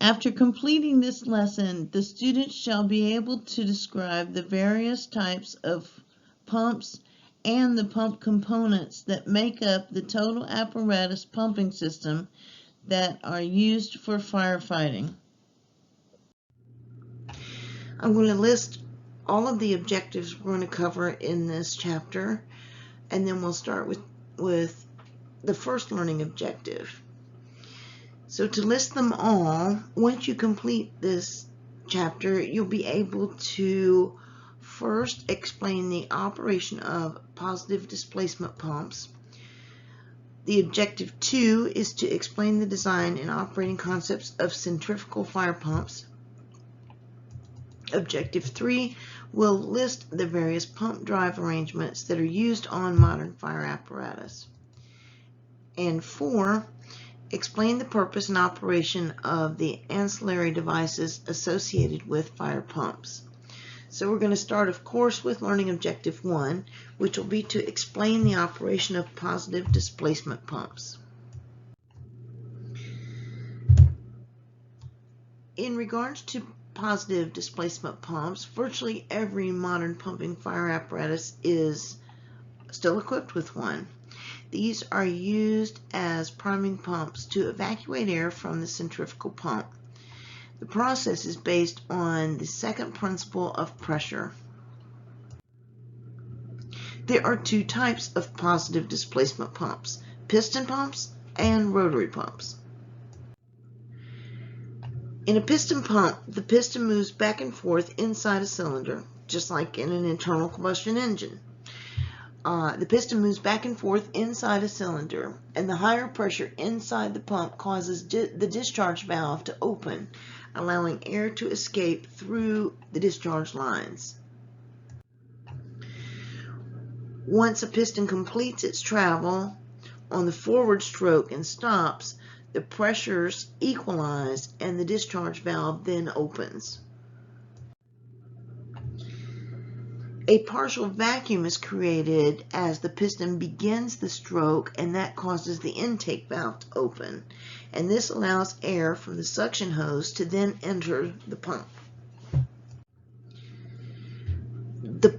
After completing this lesson, the students shall be able to describe the various types of pumps and the pump components that make up the total apparatus pumping system that are used for firefighting. I'm going to list all of the objectives we're going to cover in this chapter, and then we'll start with the first learning objective. So to list them all, once you complete this chapter, you'll be able to first explain the operation of positive displacement pumps. The objective 2 is to explain the design and operating concepts of centrifugal fire pumps. Objective 3 will list the various pump drive arrangements that are used on modern fire apparatus. And 4, explain the purpose and operation of the ancillary devices associated with fire pumps. So we're going to start, of course, with learning objective 1, which will be to explain the operation of positive displacement pumps. In regards to positive displacement pumps, virtually every modern pumping fire apparatus is still equipped with one. These are used as priming pumps to evacuate air from the centrifugal pump. The process is based on the second principle of pressure. There are 2 types of positive displacement pumps: piston pumps and rotary pumps. In a piston pump, the piston moves back and forth inside a cylinder, just like in an internal combustion engine. The piston moves back and forth inside a cylinder, and the higher pressure inside the pump causes the discharge valve to open, allowing air to escape through the discharge lines. Once a piston completes its travel on the forward stroke and stops, the pressures equalize and the discharge valve then opens. A partial vacuum is created as the piston begins the stroke, and that causes the intake valve to open, and this allows air from the suction hose to then enter the pump. The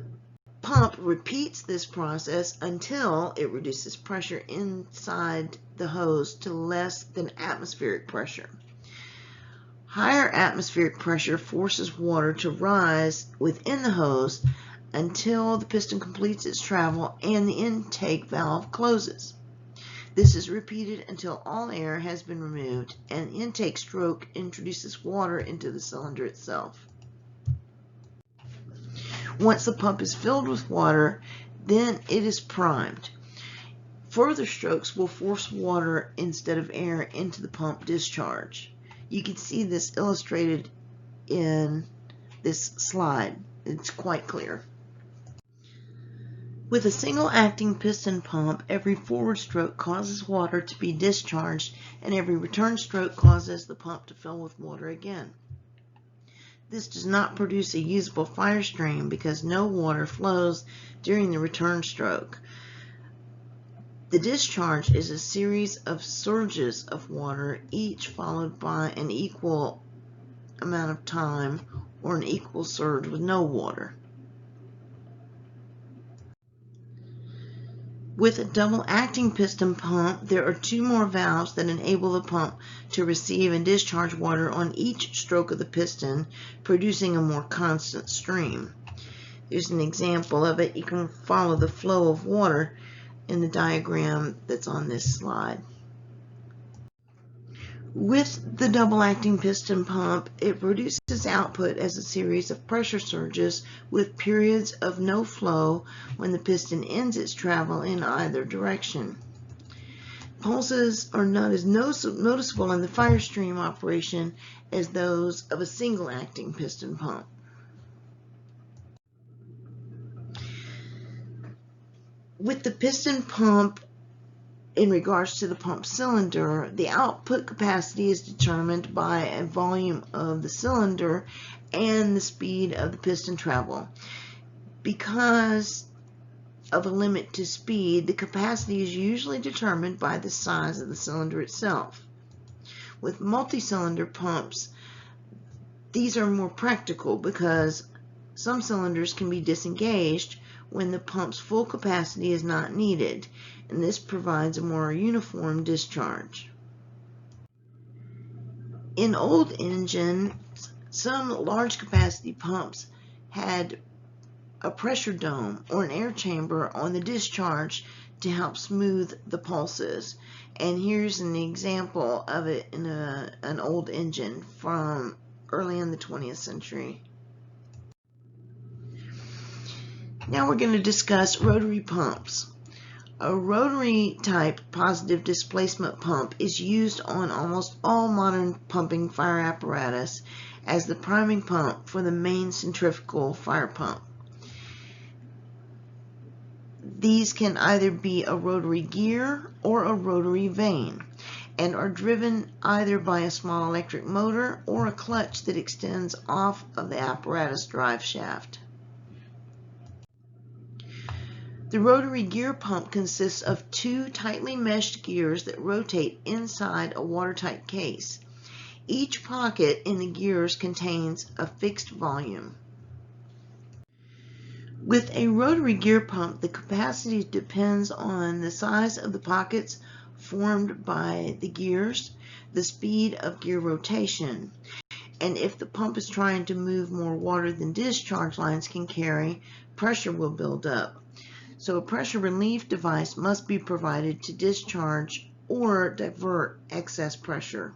pump repeats this process until it reduces pressure inside the hose to less than atmospheric pressure. Higher atmospheric pressure forces water to rise within the hose until the piston completes its travel and the intake valve closes. This is repeated until all air has been removed and the intake stroke introduces water into the cylinder itself. Once the pump is filled with water, then it is primed. Further strokes will force water instead of air into the pump discharge. You can see this illustrated in this slide. It's quite clear. With a single acting piston pump, every forward stroke causes water to be discharged, and every return stroke causes the pump to fill with water again. This does not produce a usable fire stream because no water flows during the return stroke. The discharge is a series of surges of water, each followed by an equal amount of time or an equal surge with no water. With a double-acting piston pump, there are 2 more valves that enable the pump to receive and discharge water on each stroke of the piston, producing a more constant stream. Here's an example of it. You can follow the flow of water in the diagram that's on this slide. With the double-acting piston pump, it produces output as a series of pressure surges with periods of no flow when the piston ends its travel in either direction. Pulses are not as noticeable in the fire stream operation as those of a single-acting piston pump. With the piston pump, in regards to the pump cylinder, the output capacity is determined by a volume of the cylinder and the speed of the piston travel. Because of a limit to speed, the capacity is usually determined by the size of the cylinder itself. With multi-cylinder pumps, these are more practical because some cylinders can be disengaged when the pump's full capacity is not needed, and this provides a more uniform discharge. In old engines, some large capacity pumps had a pressure dome or an air chamber on the discharge to help smooth the pulses. And here's an example of it in an old engine from early in the 20th century. Now we're going to discuss rotary pumps. A rotary type positive displacement pump is used on almost all modern pumping fire apparatus as the priming pump for the main centrifugal fire pump. These can either be a rotary gear or a rotary vane and are driven either by a small electric motor or a clutch that extends off of the apparatus drive shaft. The rotary gear pump consists of two tightly meshed gears that rotate inside a watertight case. Each pocket in the gears contains a fixed volume. With a rotary gear pump, the capacity depends on the size of the pockets formed by the gears, the speed of gear rotation, and if the pump is trying to move more water than discharge lines can carry, pressure will build up. So a pressure relief device must be provided to discharge or divert excess pressure.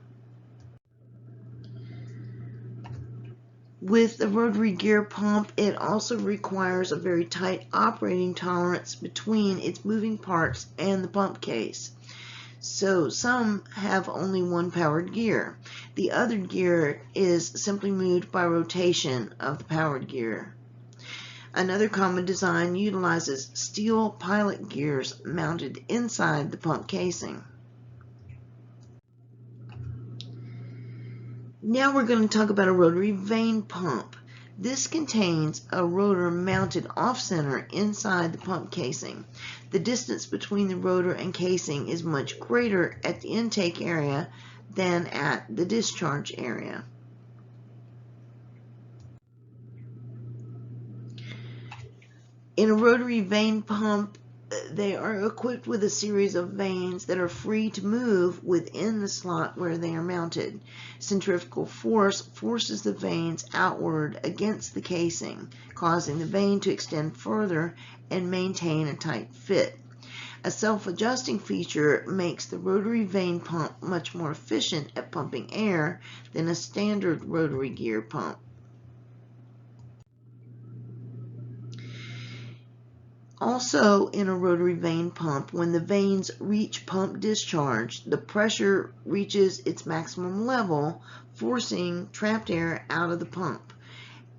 With the rotary gear pump, it also requires a very tight operating tolerance between its moving parts and the pump case. So some have only one powered gear. The other gear is simply moved by rotation of the powered gear. Another common design utilizes steel pilot gears mounted inside the pump casing. Now we're going to talk about a rotary vane pump. This contains a rotor mounted off-center inside the pump casing. The distance between the rotor and casing is much greater at the intake area than at the discharge area. In a rotary vane pump, they are equipped with a series of vanes that are free to move within the slot where they are mounted. Centrifugal force forces the vanes outward against the casing, causing the vane to extend further and maintain a tight fit. A self-adjusting feature makes the rotary vane pump much more efficient at pumping air than a standard rotary gear pump. Also, in a rotary vane pump, when the vanes reach pump discharge, the pressure reaches its maximum level, forcing trapped air out of the pump.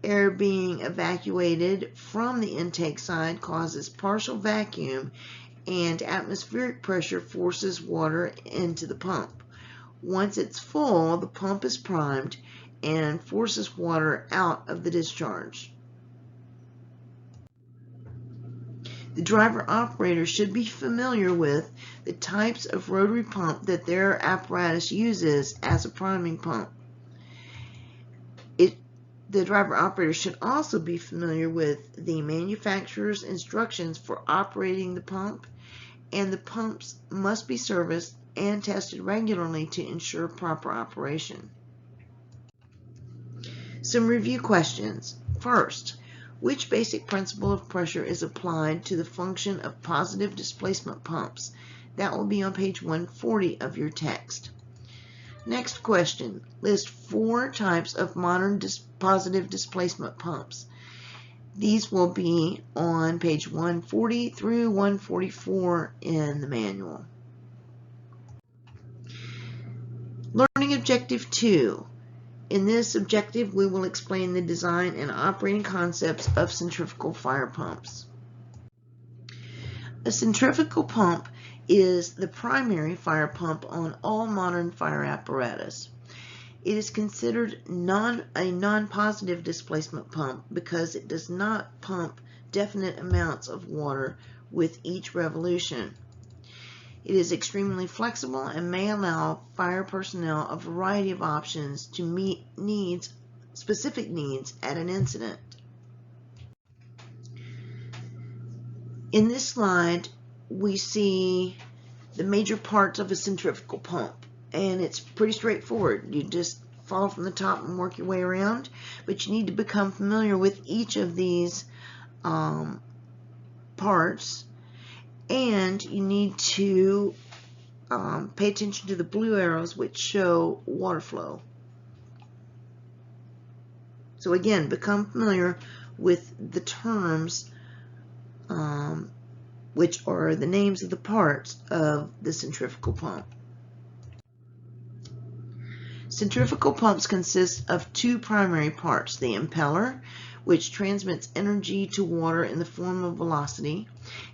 Air being evacuated from the intake side causes partial vacuum, and atmospheric pressure forces water into the pump. Once it's full, the pump is primed and forces water out of the discharge. The driver operator should be familiar with the types of rotary pump that their apparatus uses as a priming pump. The driver operator should also be familiar with the manufacturer's instructions for operating the pump, and the pumps must be serviced and tested regularly to ensure proper operation. Some review questions. First, which basic principle of pressure is applied to the function of positive displacement pumps? That will be on page 140 of your text. Next question, list 4 types of modern positive displacement pumps. These will be on page 140 through 144 in the manual. Learning Objective 2. In this objective, we will explain the design and operating concepts of centrifugal fire pumps. A centrifugal pump is the primary fire pump on all modern fire apparatus. It is considered a non-positive displacement pump because it does not pump definite amounts of water with each revolution. It is extremely flexible and may allow fire personnel a variety of options to meet specific needs at an incident. In this slide, we see the major parts of a centrifugal pump, and it's pretty straightforward. You just follow from the top and work your way around, but you need to become familiar with each of these parts, and you need to pay attention to the blue arrows which show water flow. So again, become familiar with the terms which are the names of the parts of the centrifugal pump. Centrifugal pumps consist of two primary parts: the impeller, which transmits energy to water in the form of velocity,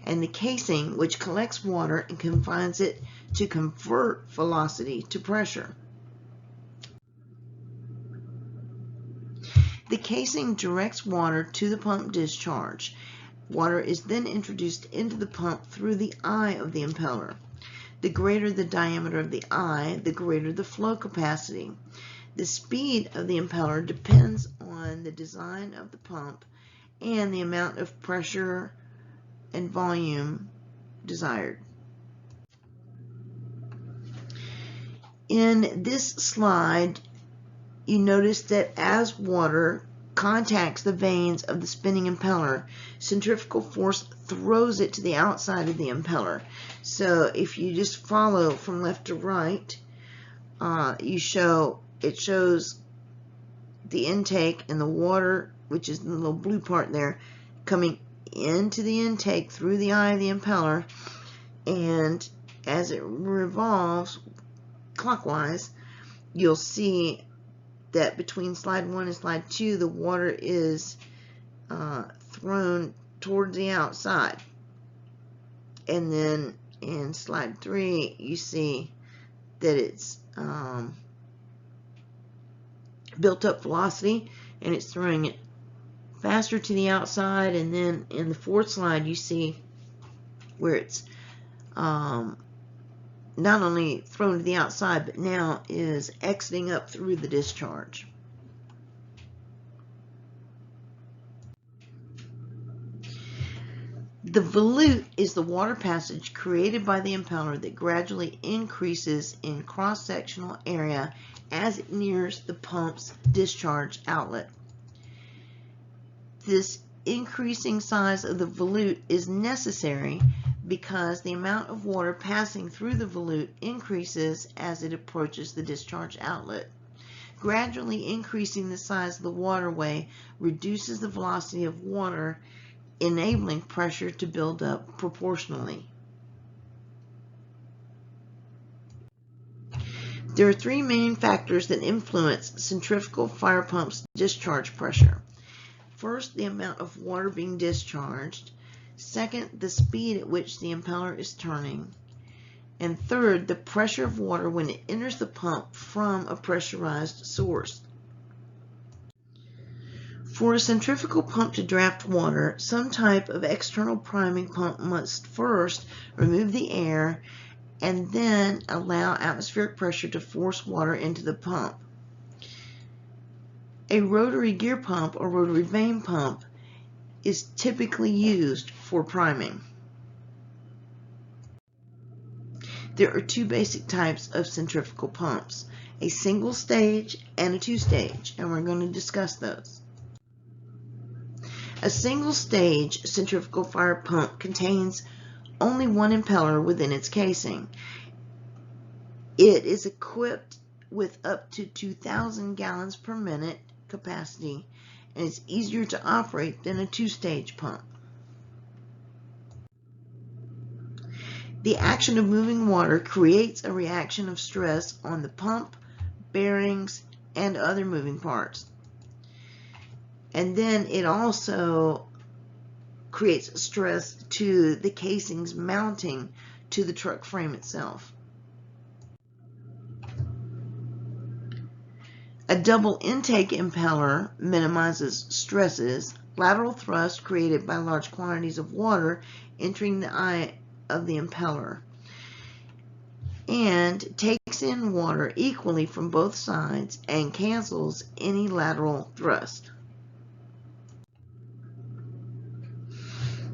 and the casing, which collects water and confines it to convert velocity to pressure. The casing directs water to the pump discharge. Water is then introduced into the pump through the eye of the impeller. The greater the diameter of the eye, the greater the flow capacity. The speed of the impeller depends on the design of the pump and the amount of pressure and volume desired. In this slide, you notice that as water contacts the vanes of the spinning impeller, centrifugal force throws it to the outside of the impeller. So if you just follow from left to right, it shows the intake and the water, which is the little blue part there, coming into the intake through the eye of the impeller, and as it revolves clockwise, you'll see that between slide 1 and slide 2, the water is thrown towards the outside. And then in slide 3, you see that it's built up velocity and it's throwing it faster to the outside. And then in the fourth slide, you see where it's not only thrown to the outside, but now is exiting up through the discharge. The volute is the water passage created by the impeller that gradually increases in cross-sectional area as it nears the pump's discharge outlet. This increasing size of the volute is necessary because the amount of water passing through the volute increases as it approaches the discharge outlet. Gradually increasing the size of the waterway reduces the velocity of water, enabling pressure to build up proportionally. There are three main factors that influence centrifugal fire pumps' discharge pressure. First, the amount of water being discharged. Second, the speed at which the impeller is turning. And third, the pressure of water when it enters the pump from a pressurized source. For a centrifugal pump to draft water, some type of external priming pump must first remove the air and then allow atmospheric pressure to force water into the pump. A rotary gear pump or rotary vane pump is typically used for priming. There are two basic types of centrifugal pumps, a single stage and a two-stage, and we're going to discuss those. A single stage centrifugal fire pump contains only one impeller within its casing. It is equipped with up to 2,000 gallons per minute capacity and it's easier to operate than a two-stage pump. The action of moving water creates a reaction of stress on the pump, bearings, and other moving parts. And then it also creates stress to the casings mounting to the truck frame itself. A double intake impeller minimizes stresses, lateral thrust created by large quantities of water entering the eye of the impeller. and takes in water equally from both sides and cancels any lateral thrust.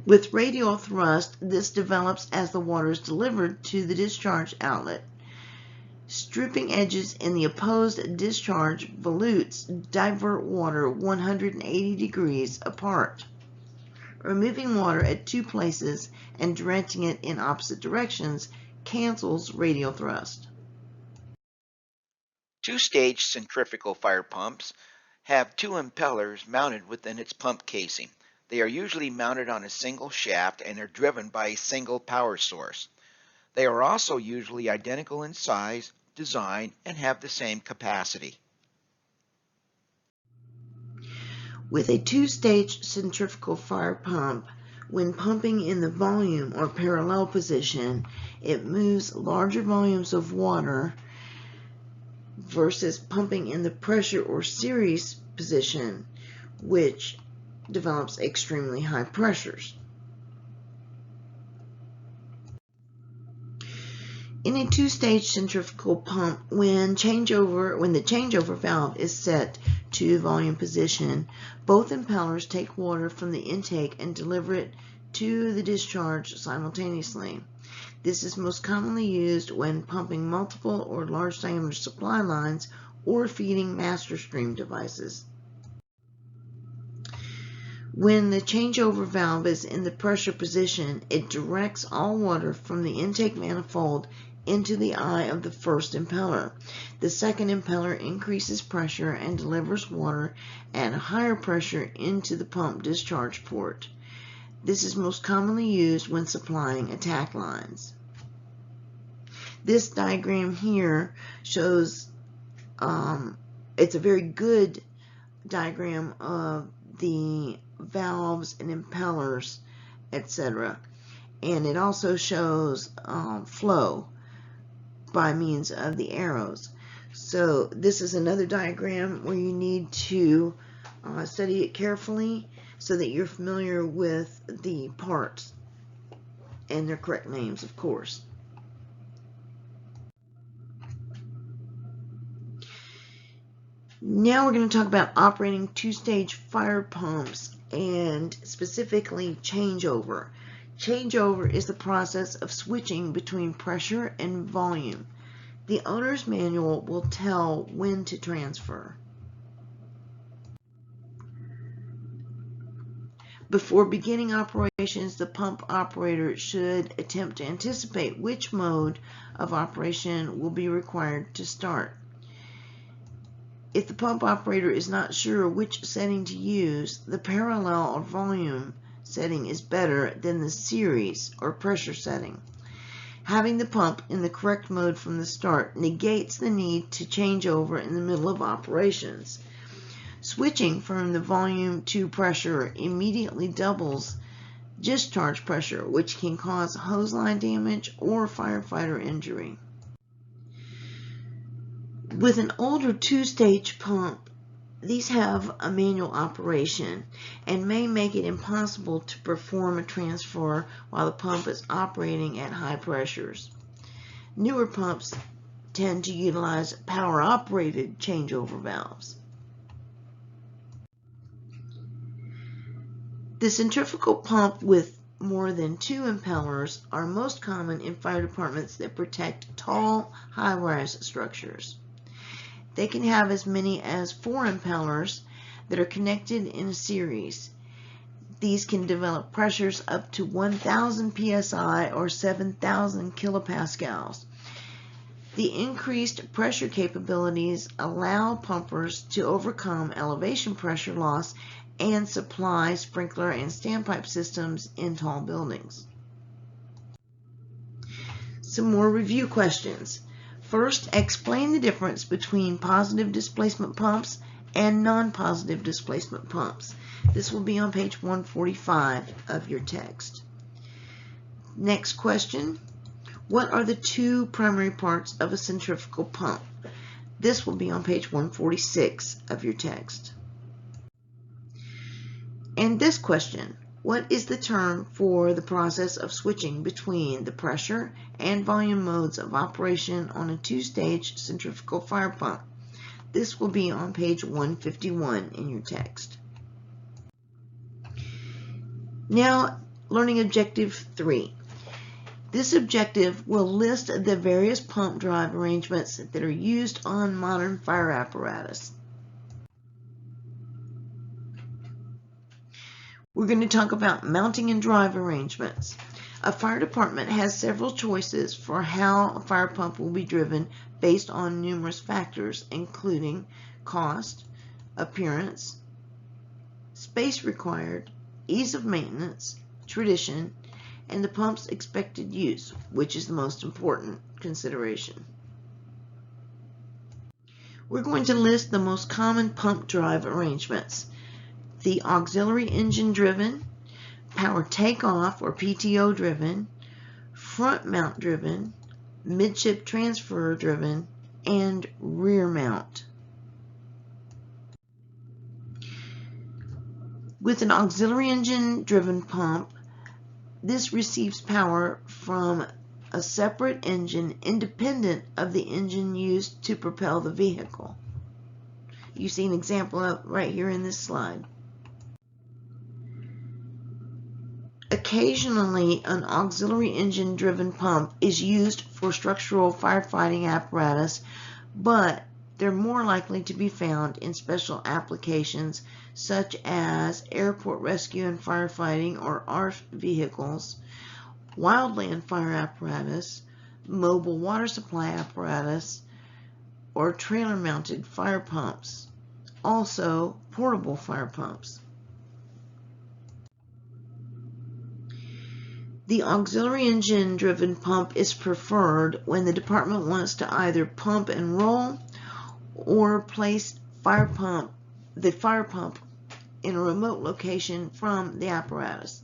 With radial thrust, this develops as the water is delivered to the discharge outlet. Stripping edges in the opposed discharge volutes divert water 180 degrees apart. Removing water at two places and directing it in opposite directions cancels radial thrust. Two-stage centrifugal fire pumps have two impellers mounted within its pump casing. They are usually mounted on a single shaft and are driven by a single power source. They are also usually identical in size, design, and have the same capacity. With a two-stage centrifugal fire pump, when pumping in the volume or parallel position, it moves larger volumes of water versus pumping in the pressure or series position, which develops extremely high pressures. In a two-stage centrifugal pump, when the changeover valve is set to volume position, both impellers take water from the intake and deliver it to the discharge simultaneously. This is most commonly used when pumping multiple or large diameter supply lines or feeding master stream devices. When the changeover valve is in the pressure position, it directs all water from the intake manifold into the eye of the first impeller. The second impeller increases pressure and delivers water at a higher pressure into the pump discharge port. This is most commonly used when supplying attack lines. This diagram here shows, it's a very good diagram of the valves and impellers, etc. And it also shows flow by means of the arrows. So this is another diagram where you need to study it carefully so that you're familiar with the parts and their correct names, of course. Now we're going to talk about operating two-stage fire pumps and specifically changeover. Changeover is the process of switching between pressure and volume. The owner's manual will tell when to transfer. Before beginning operations, the pump operator should attempt to anticipate which mode of operation will be required to start. If the pump operator is not sure which setting to use, the parallel or volume setting is better than the series or pressure setting. Having the pump in the correct mode from the start negates the need to change over in the middle of operations. Switching from the volume to pressure immediately doubles discharge pressure, which can cause hose line damage or firefighter injury. With an older two-stage pump, these have a manual operation and may make it impossible to perform a transfer while the pump is operating at high pressures. Newer pumps tend to utilize power-operated changeover valves. The centrifugal pump with more than two impellers are most common in fire departments that protect tall, high-rise structures. They can have as many as 4 impellers that are connected in a series. These can develop pressures up to 1,000 psi or 7,000 kilopascals. The increased pressure capabilities allow pumpers to overcome elevation pressure loss and supply sprinkler and standpipe systems in tall buildings. Some more review questions. First, explain the difference between positive displacement pumps and non-positive displacement pumps. This will be on page 145 of your text. Next question, what are the two primary parts of a centrifugal pump? This will be on page 146 of your text. And this question, What is the term for the process of switching between the pressure and volume modes of operation on a two-stage centrifugal fire pump? This will be on page 151 in your text. Now, learning objective 3. This objective will list the various pump drive arrangements that are used on modern fire apparatus. We're going to talk about mounting and drive arrangements. A fire department has several choices for how a fire pump will be driven based on numerous factors, including cost, appearance, space required, ease of maintenance, tradition, and the pump's expected use, which is the most important consideration. We're going to list the most common pump drive arrangements: the auxiliary engine driven, power takeoff or PTO driven, front mount driven, midship-transfer driven, and rear mount. With an auxiliary engine driven pump, this receives power from a separate engine independent of the engine used to propel the vehicle. You see an example of right here in this slide. Occasionally, an auxiliary engine driven pump is used for structural firefighting apparatus, but they're more likely to be found in special applications such as airport rescue and firefighting or ARF vehicles, wildland fire apparatus, mobile water supply apparatus, or trailer-mounted fire pumps, also portable fire pumps. The auxiliary engine driven pump is preferred when the department wants to either pump and roll or place the fire pump in a remote location from the apparatus.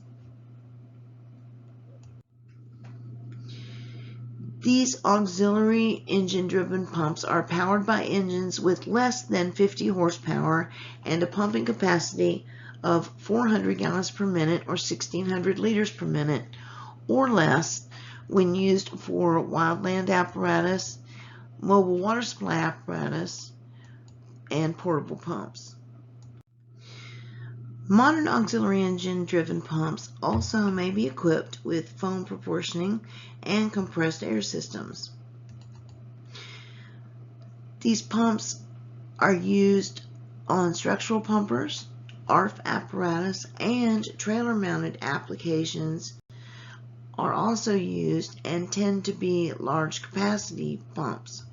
These auxiliary engine driven pumps are powered by engines with less than 50 horsepower and a pumping capacity of 400 gallons per minute or 1,600 liters per minute or less when used for wildland apparatus, mobile water supply apparatus, and portable pumps. Modern auxiliary engine driven pumps also may be equipped with foam proportioning and compressed air systems. These pumps are used on structural pumpers, ARF apparatus, and trailer-mounted applications are also used and tend to be large capacity pumps.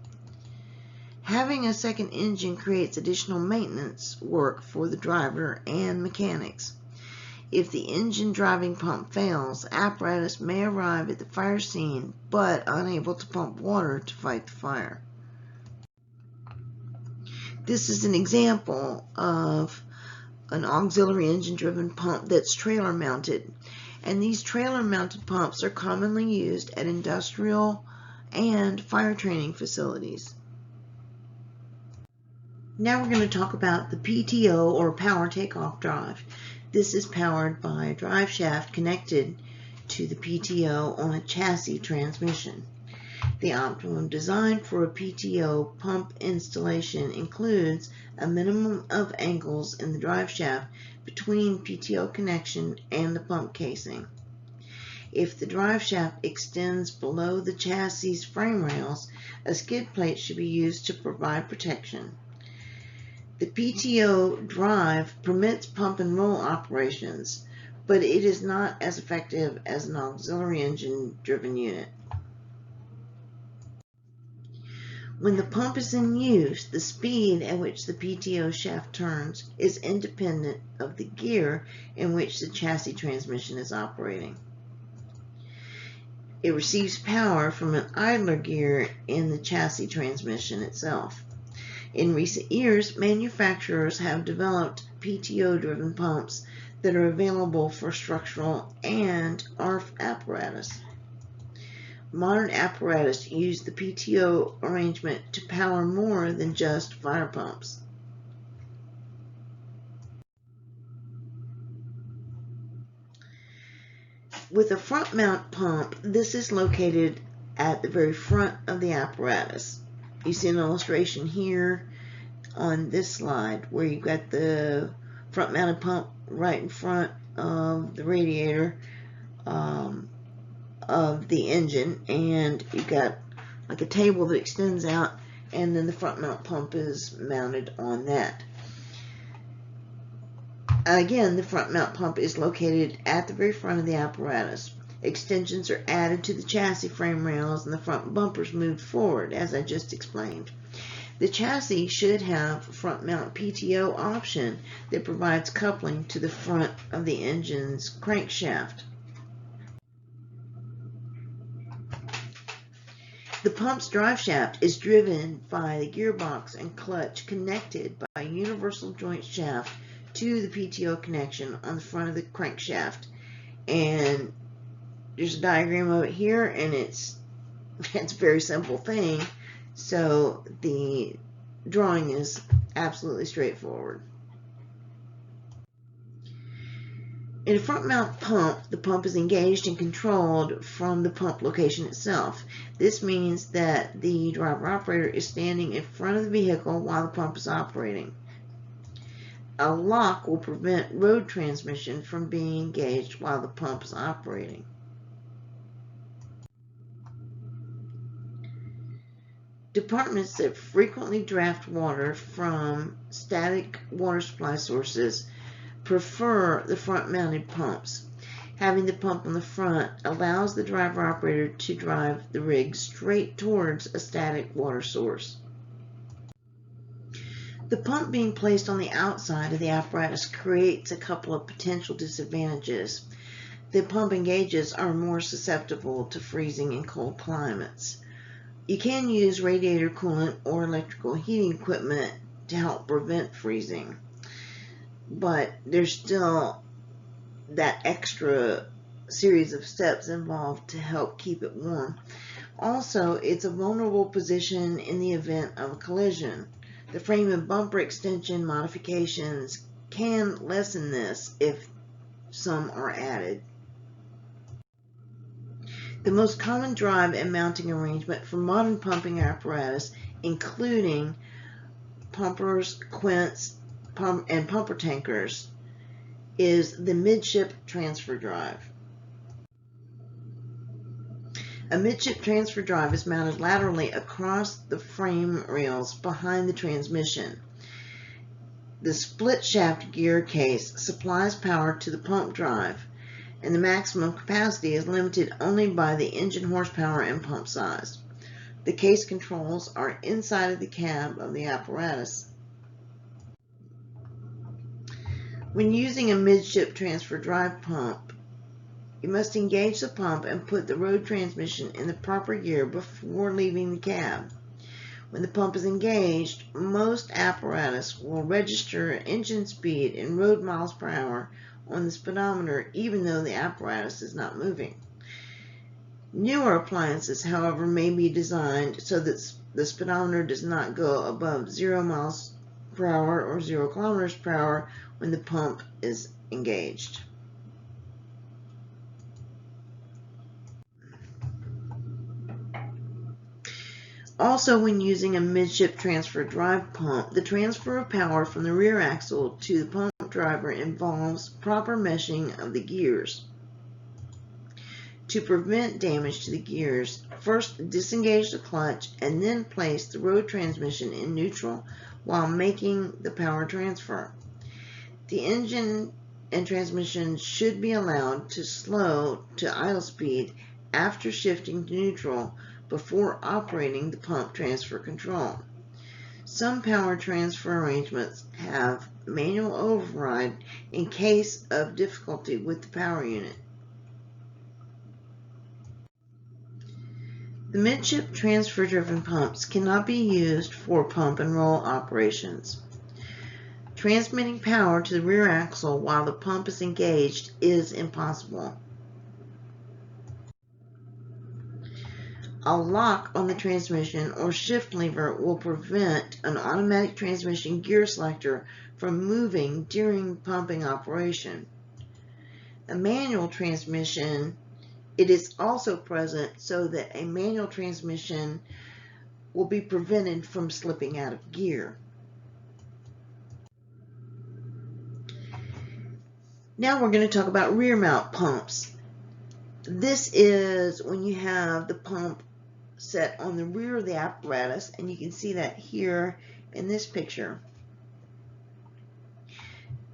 Having a second engine creates additional maintenance work for the driver and mechanics. If the engine driving pump fails, apparatus may arrive at the fire scene but unable to pump water to fight the fire. This is an example of an auxiliary engine driven pump that's trailer mounted, and these trailer mounted pumps are commonly used at industrial and fire training facilities. Now we're going to talk about the PTO or power takeoff drive. This is powered by a drive shaft connected to the PTO on a chassis transmission. The optimum design for a PTO pump installation includes a minimum of angles in the drive shaft between PTO connection and the pump casing. If the drive shaft extends below the chassis frame rails, a skid plate should be used to provide protection. The PTO drive permits pump and roll operations, but it is not as effective as an auxiliary engine driven unit. When the pump is in use, the speed at which the PTO shaft turns is independent of the gear in which the chassis transmission is operating. It receives power from an idler gear in the chassis transmission itself. In recent years, manufacturers have developed PTO-driven pumps that are available for structural and ARF apparatus. Modern apparatus use the PTO arrangement to power more than just fire pumps. With a front mount pump, this is located at the very front of the apparatus. You see an illustration here on this slide where you've got the front mounted pump right in front of the radiator of the engine, and you've got like a table that extends out, and then the front mount pump is mounted on that. Again, the front mount pump is located at the very front of the apparatus. Extensions are added to the chassis frame rails and the front bumpers moved forward, as I just explained. The chassis should have a front mount PTO option that provides coupling to the front of the engine's crankshaft. The pump's drive shaft is driven by the gearbox and clutch connected by a universal joint shaft to the PTO connection on the front of the crankshaft. And there's a diagram of it here, and it's a very simple thing, so the drawing is absolutely straightforward. In a front mount pump, the pump is engaged and controlled from the pump location itself. This means that the driver operator is standing in front of the vehicle while the pump is operating. A lock will prevent road transmission from being engaged while the pump is operating. Departments that frequently draft water from static water supply sources prefer the front-mounted pumps. Having the pump on the front allows the driver operator to drive the rig straight towards a static water source. The pump being placed on the outside of the apparatus creates a couple of potential disadvantages. The pumping gauges are more susceptible to freezing in cold climates. You can use radiator coolant or electrical heating equipment to help prevent freezing, but there's still that extra series of steps involved to help keep it warm. Also, it's a vulnerable position in the event of a collision. The frame and bumper extension modifications can lessen this if some are added. The most common drive and mounting arrangement for modern pumping apparatus, including pumpers, quints, and pumper tankers, is the Midship-Transfer Drive. A Midship-Transfer Drive is mounted laterally across the frame rails behind the transmission. The split shaft gear case supplies power to the pump drive, and the maximum capacity is limited only by the engine horsepower and pump size. The case controls are inside of the cab of the apparatus. When using a Midship-Transfer Drive pump, you must engage the pump and put the road transmission in the proper gear before leaving the cab. When the pump is engaged, most apparatus will register engine speed in road miles per hour on the speedometer, even though the apparatus is not moving. Newer appliances, however, may be designed so that the speedometer does not go above 0 miles per hour or 0 kilometers per hour when the pump is engaged. Also, when using a Midship-Transfer Drive pump, the transfer of power from the rear axle to the pump driver involves proper meshing of the gears. To prevent damage to the gears, first disengage the clutch and then place the road transmission in neutral while making the power transfer. The engine and transmission should be allowed to slow to idle speed after shifting to neutral before operating the pump transfer control. Some power transfer arrangements have manual override in case of difficulty with the power unit. The Midship-Transfer driven pumps cannot be used for pump and roll operations. Transmitting power to the rear axle while the pump is engaged is impossible. A lock on the transmission or shift lever will prevent an automatic transmission gear selector from moving during pumping operation. a manual transmission, it is also present so that a manual transmission will be prevented from slipping out of gear. Now we're going to talk about rear mount pumps. This is when you have the pump set on the rear of the apparatus, and you can see that here in this picture.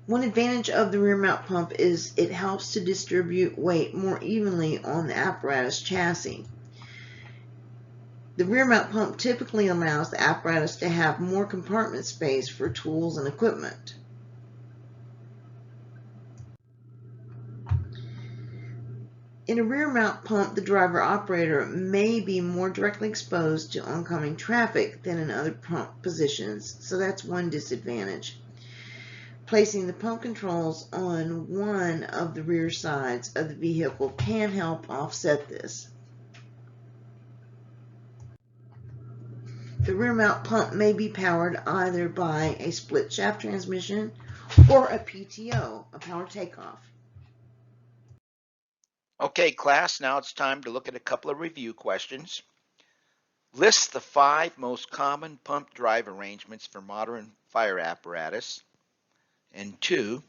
One advantage of the rear mount pump is it helps to distribute weight more evenly on the apparatus chassis. The rear mount pump typically allows the apparatus to have more compartment space for tools and equipment. In a rear mount pump, the driver operator may be more directly exposed to oncoming traffic than in other pump positions, so that's one disadvantage. Placing the pump controls on one of the rear sides of the vehicle can help offset this. The rear mount pump may be powered either by a split shaft transmission or a PTO, a power takeoff. Okay, class, now it's time to look at a couple of review questions. List the 5 most common pump drive arrangements for modern fire apparatus. And 2,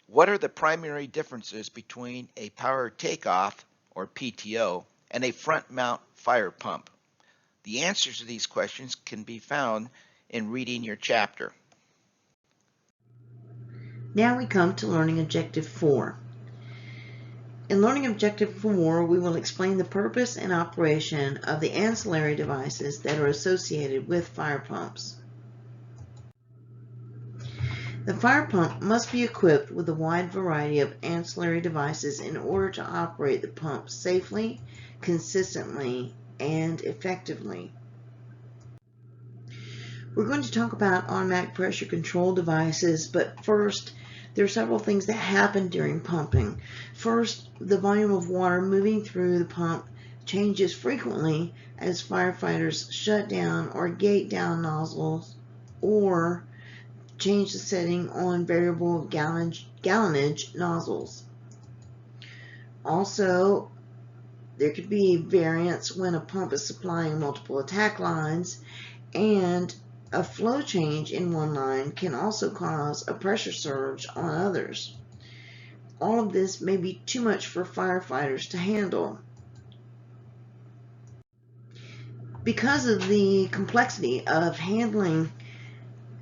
what are the primary differences between a power takeoff, or PTO, and a front mount fire pump? The answers to these questions can be found in reading your chapter. Now we come to Learning Objective 4. In Learning Objective 4, we will explain the purpose and operation of the ancillary devices that are associated with fire pumps. The fire pump must be equipped with a wide variety of ancillary devices in order to operate the pump safely, consistently, and effectively. We're going to talk about automatic pressure control devices, but first, there are several things that happen during pumping. First, the volume of water moving through the pump changes frequently as firefighters shut down or gate down nozzles or change the setting on variable gallonage nozzles. Also, there could be variance when a pump is supplying multiple attack lines, and a flow change in one line can also cause a pressure surge on others. All of this may be too much for firefighters to handle. Because of the complexity of handling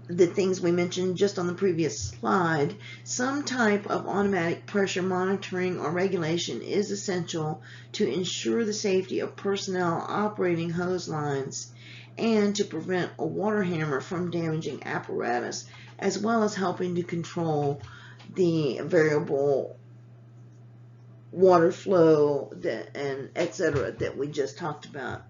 the things we mentioned just on the previous slide, some type of automatic pressure monitoring or regulation is essential to ensure the safety of personnel operating hose lines and to prevent a water hammer from damaging apparatus, as well as helping to control the variable water flow and etc. that we just talked about.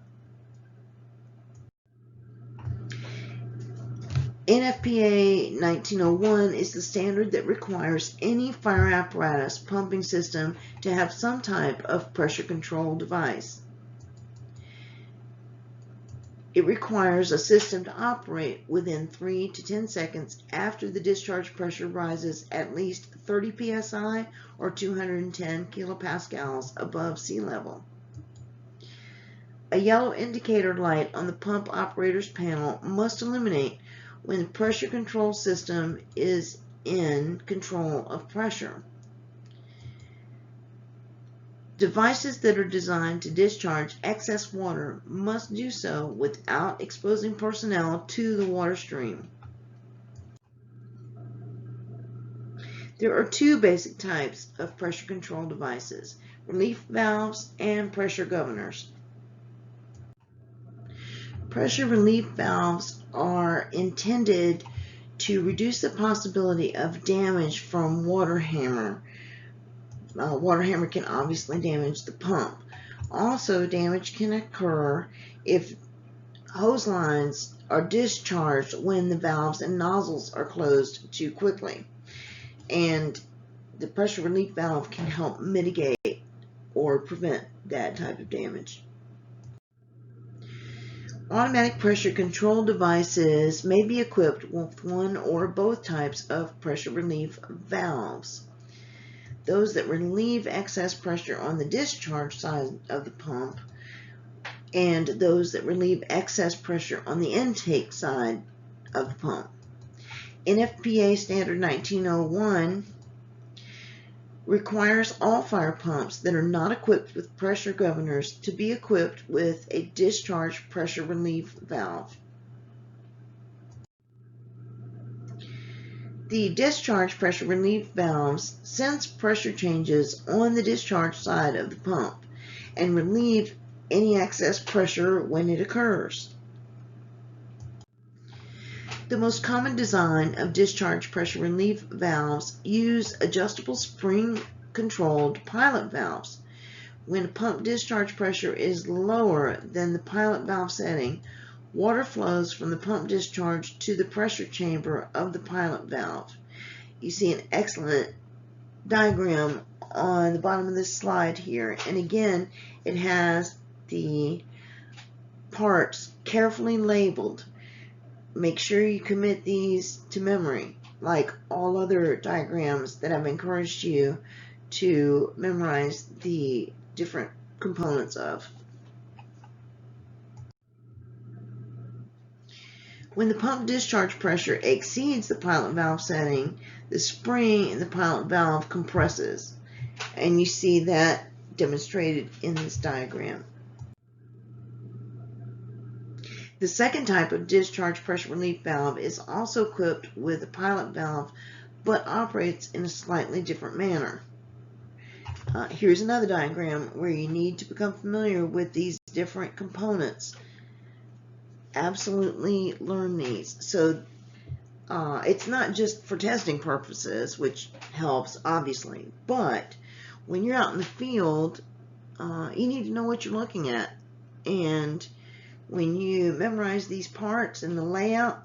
NFPA 1901 is the standard that requires any fire apparatus pumping system to have some type of pressure control device. It requires a system to operate within 3 to 10 seconds after the discharge pressure rises at least 30 psi or 210 kilopascals above sea level. A yellow indicator light on the pump operator's panel must illuminate when the pressure control system is in control of pressure. Devices that are designed to discharge excess water must do so without exposing personnel to the water stream. There are 2 basic types of pressure control devices: relief valves and pressure governors. Pressure relief valves are intended to reduce the possibility of damage from water hammer. Water hammer can obviously damage the pump. Also, damage can occur if hose lines are discharged when the valves and nozzles are closed too quickly. And the pressure relief valve can help mitigate or prevent that type of damage. Automatic pressure control devices may be equipped with one or both types of pressure relief valves. those that relieve excess pressure on the discharge side of the pump, and those that relieve excess pressure on the intake side of the pump. NFPA Standard 1901 requires all fire pumps that are not equipped with pressure governors to be equipped with a discharge pressure relief valve. The discharge pressure relief valves sense pressure changes on the discharge side of the pump and relieve any excess pressure when it occurs. The most common design of discharge pressure relief valves use adjustable spring-controlled pilot valves. When a pump discharge pressure is lower than the pilot valve setting, water flows from the pump discharge to the pressure chamber of the pilot valve. You see an excellent diagram on the bottom of this slide here, and again it has the parts carefully labeled. Make sure you commit these to memory, like all other diagrams that I've encouraged you to memorize the different components of. When the pump discharge pressure exceeds the pilot valve setting, the spring in the pilot valve compresses, and you see that demonstrated in this diagram. The second type of discharge pressure relief valve is also equipped with a pilot valve, but operates in a slightly different manner. Here's another diagram where you need to become familiar with these different components. Absolutely learn these. So it's not just for testing purposes, which helps obviously, but when you're out in the field, you need to know what you're looking at. And when you memorize these parts and the layout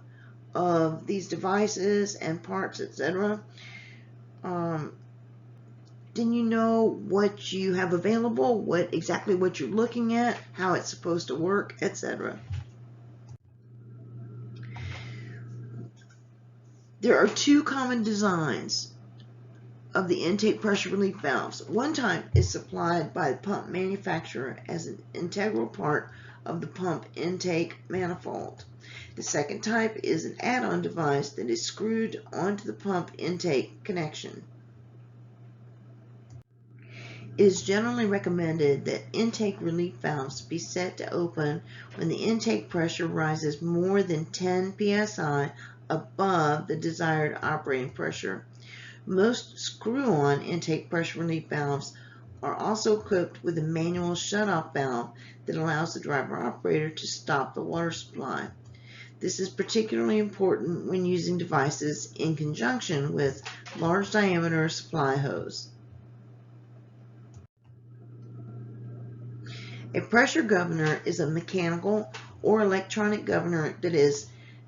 of these devices and parts, etc., then you know what you have available, exactly what you're looking at, how it's supposed to work, etc. There are two common designs of the intake pressure relief valves. One type is supplied by the pump manufacturer as an integral part of the pump intake manifold. The second type is an add-on device that is screwed onto the pump intake connection. It is generally recommended that intake relief valves be set to open when the intake pressure rises more than 10 psi above the desired operating pressure. Most screw-on intake pressure relief valves are also equipped with a manual shutoff valve that allows the driver-operator to stop the water supply. This is particularly important when using devices in conjunction with large diameter supply hose. A pressure governor is a mechanical or electronic governor that is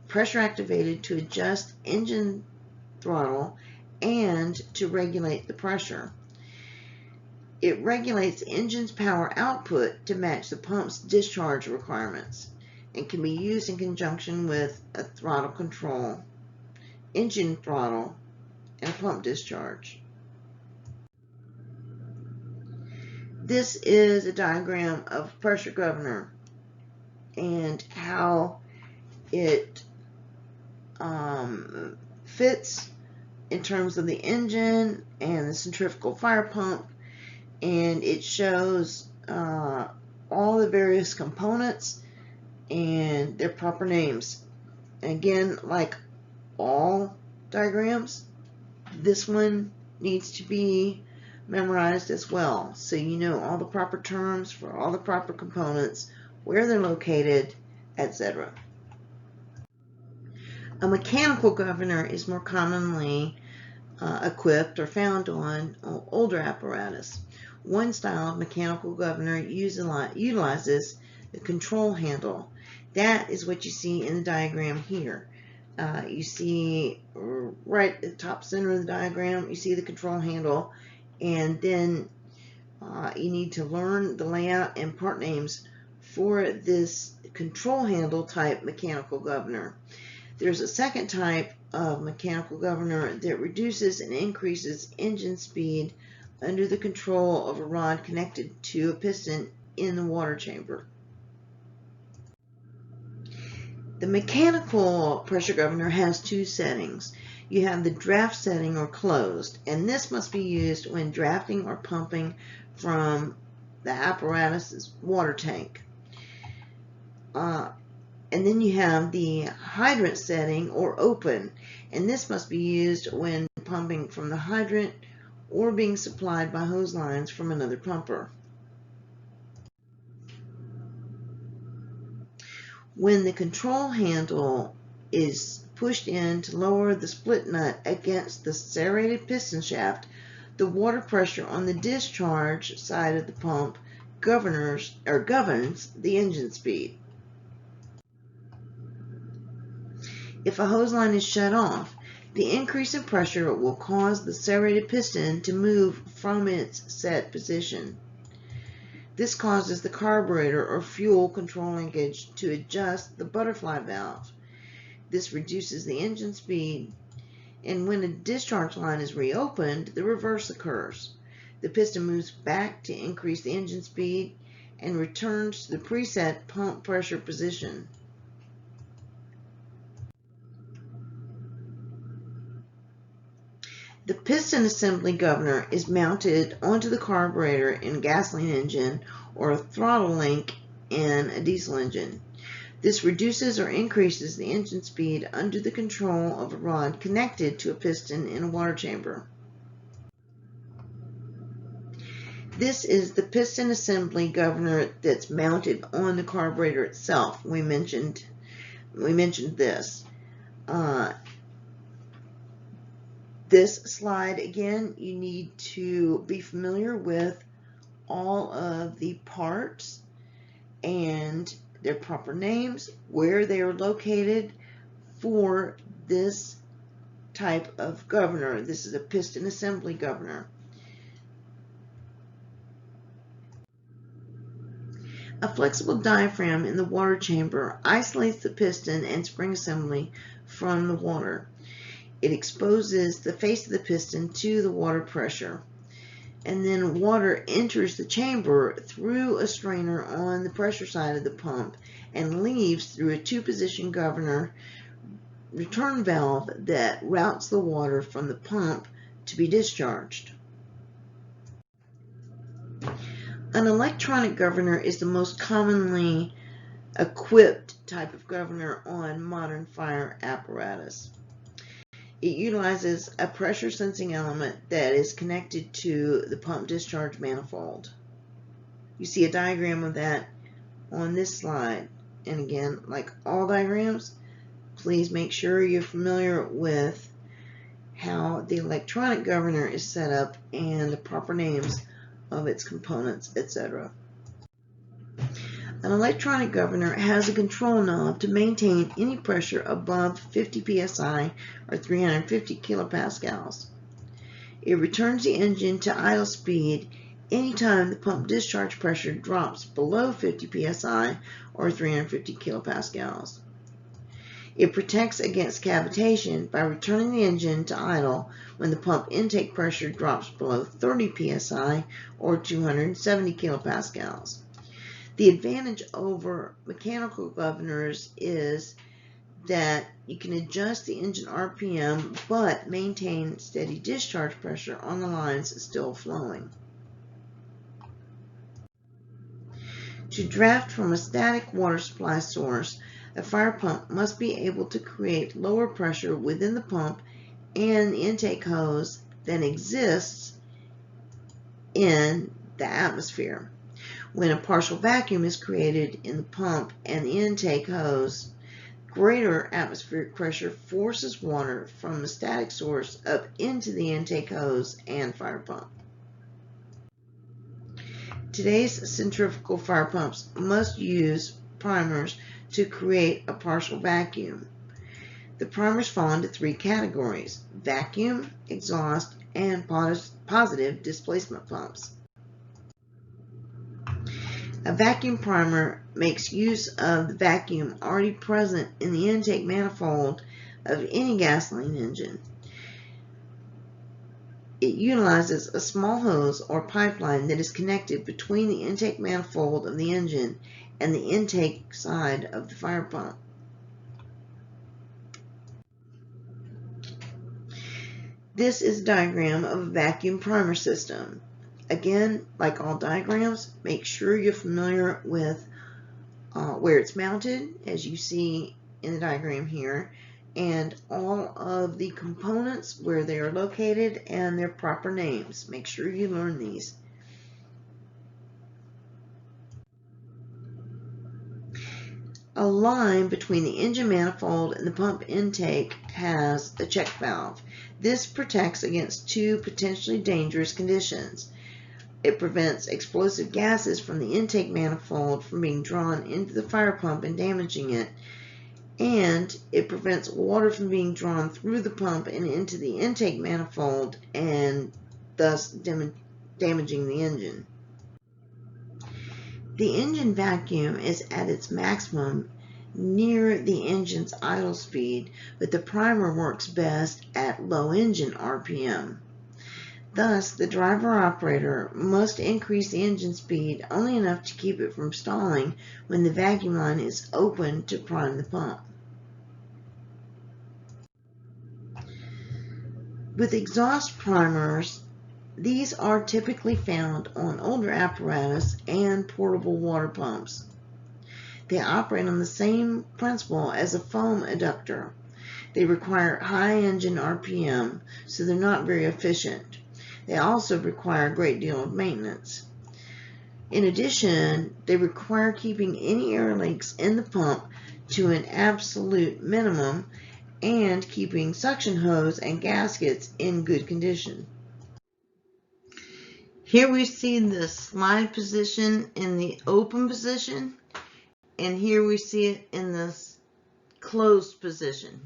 pressure activated to adjust engine throttle and to regulate the pressure. It regulates the engine's power output to match the pump's discharge requirements and can be used in conjunction with a throttle control, engine throttle, and a pump discharge. This is a diagram of pressure governor and how it fits in terms of the engine and the centrifugal fire pump, and it shows all the various components and their proper names. And again, like all diagrams, this one needs to be memorized as well, so you know all the proper terms for all the proper components, where they're located, etc. A mechanical governor is more commonly equipped or found on older apparatus. One style of mechanical governor utilizes the control handle. That is what you see in the diagram here. You see right at the top center of the diagram, you see the control handle, and then you need to learn the layout and part names for this control handle type mechanical governor. There's a second type of mechanical governor that reduces and increases engine speed under the control of a rod connected to a piston in the water chamber. The mechanical pressure governor has two settings. You have the draft setting or closed, and this must be used when drafting or pumping from the apparatus's water tank. And then you have the hydrant setting or open, and this must be used when pumping from the hydrant or being supplied by hose lines from another pumper. When the control handle is pushed in to lower the split nut against the serrated piston shaft, the water pressure on the discharge side of the pump governs the engine speed. If a hose line is shut off, the increase in pressure will cause the serrated piston to move from its set position. This causes the carburetor or fuel control linkage to adjust the butterfly valve. This reduces the engine speed, and when a discharge line is reopened, the reverse occurs. The piston moves back to increase the engine speed and returns to the preset pump pressure position. The piston assembly governor is mounted onto the carburetor in a gasoline engine or a throttle link in a diesel engine. This reduces or increases the engine speed under the control of a rod connected to a piston in a water chamber. This is the piston assembly governor that's mounted on the carburetor itself. We mentioned this. This slide, again, you need to be familiar with all of the parts and their proper names, where they are located for this type of governor. This is a piston assembly governor. A flexible diaphragm in the water chamber isolates the piston and spring assembly from the water. It exposes the face of the piston to the water pressure, and then water enters the chamber through a strainer on the pressure side of the pump and leaves through a two-position governor return valve that routes the water from the pump to be discharged. An electronic governor is the most commonly equipped type of governor on modern fire apparatus. It utilizes a pressure sensing element that is connected to the pump discharge manifold. You see a diagram of that on this slide. And again, like all diagrams, please make sure you're familiar with how the electronic governor is set up and the proper names of its components, etc. An electronic governor has a control knob to maintain any pressure above 50 psi or 350 kilopascals. It returns the engine to idle speed anytime the pump discharge pressure drops below 50 psi or 350 kilopascals. It protects against cavitation by returning the engine to idle when the pump intake pressure drops below 30 psi or 270 kilopascals. The advantage over mechanical governors is that you can adjust the engine RPM but maintain steady discharge pressure on the lines still flowing. To draft from a static water supply source, a fire pump must be able to create lower pressure within the pump and the intake hose than exists in the atmosphere. When a partial vacuum is created in the pump and the intake hose, greater atmospheric pressure forces water from the static source up into the intake hose and fire pump. Today's centrifugal fire pumps must use primers to create a partial vacuum. The primers fall into three categories: vacuum, exhaust, and positive displacement pumps. A vacuum primer makes use of the vacuum already present in the intake manifold of any gasoline engine. It utilizes a small hose or pipeline that is connected between the intake manifold of the engine and the intake side of the fire pump. This is a diagram of a vacuum primer system. Again, like all diagrams, make sure you're familiar with where it's mounted, as you see in the diagram here, and all of the components, where they are located, and their proper names. Make sure you learn these. A line between the engine manifold and the pump intake has a check valve. This protects against two potentially dangerous conditions. It prevents explosive gases from the intake manifold from being drawn into the fire pump and damaging it, and it prevents water from being drawn through the pump and into the intake manifold and thus damaging the engine. The engine vacuum is at its maximum near the engine's idle speed, but the primer works best at low engine RPM. Thus, the driver-operator must increase the engine speed only enough to keep it from stalling when the vacuum line is open to prime the pump. With exhaust primers, these are typically found on older apparatus and portable water pumps. They operate on the same principle as a foam adductor. They require high engine RPM, so they're not very efficient. They also require a great deal of maintenance. In addition, they require keeping any air leaks in the pump to an absolute minimum and keeping suction hose and gaskets in good condition. Here we see the slide position in the open position, and here we see it in the closed position.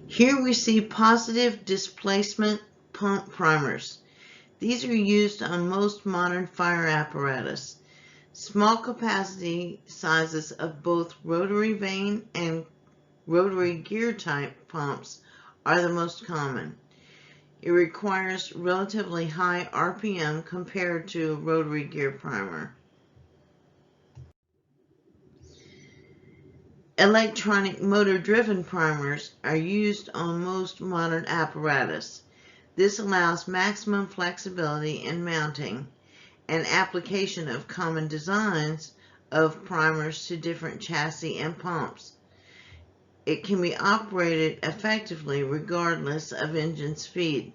Here we see positive displacement pump primers. These are used on most modern fire apparatus. Small capacity sizes of both rotary vane and rotary gear type pumps are the most common. It requires relatively high RPM compared to a rotary gear primer. Electronic motor-driven primers are used on most modern apparatus. This allows maximum flexibility in mounting and application of common designs of primers to different chassis and pumps. It can be operated effectively regardless of engine speed.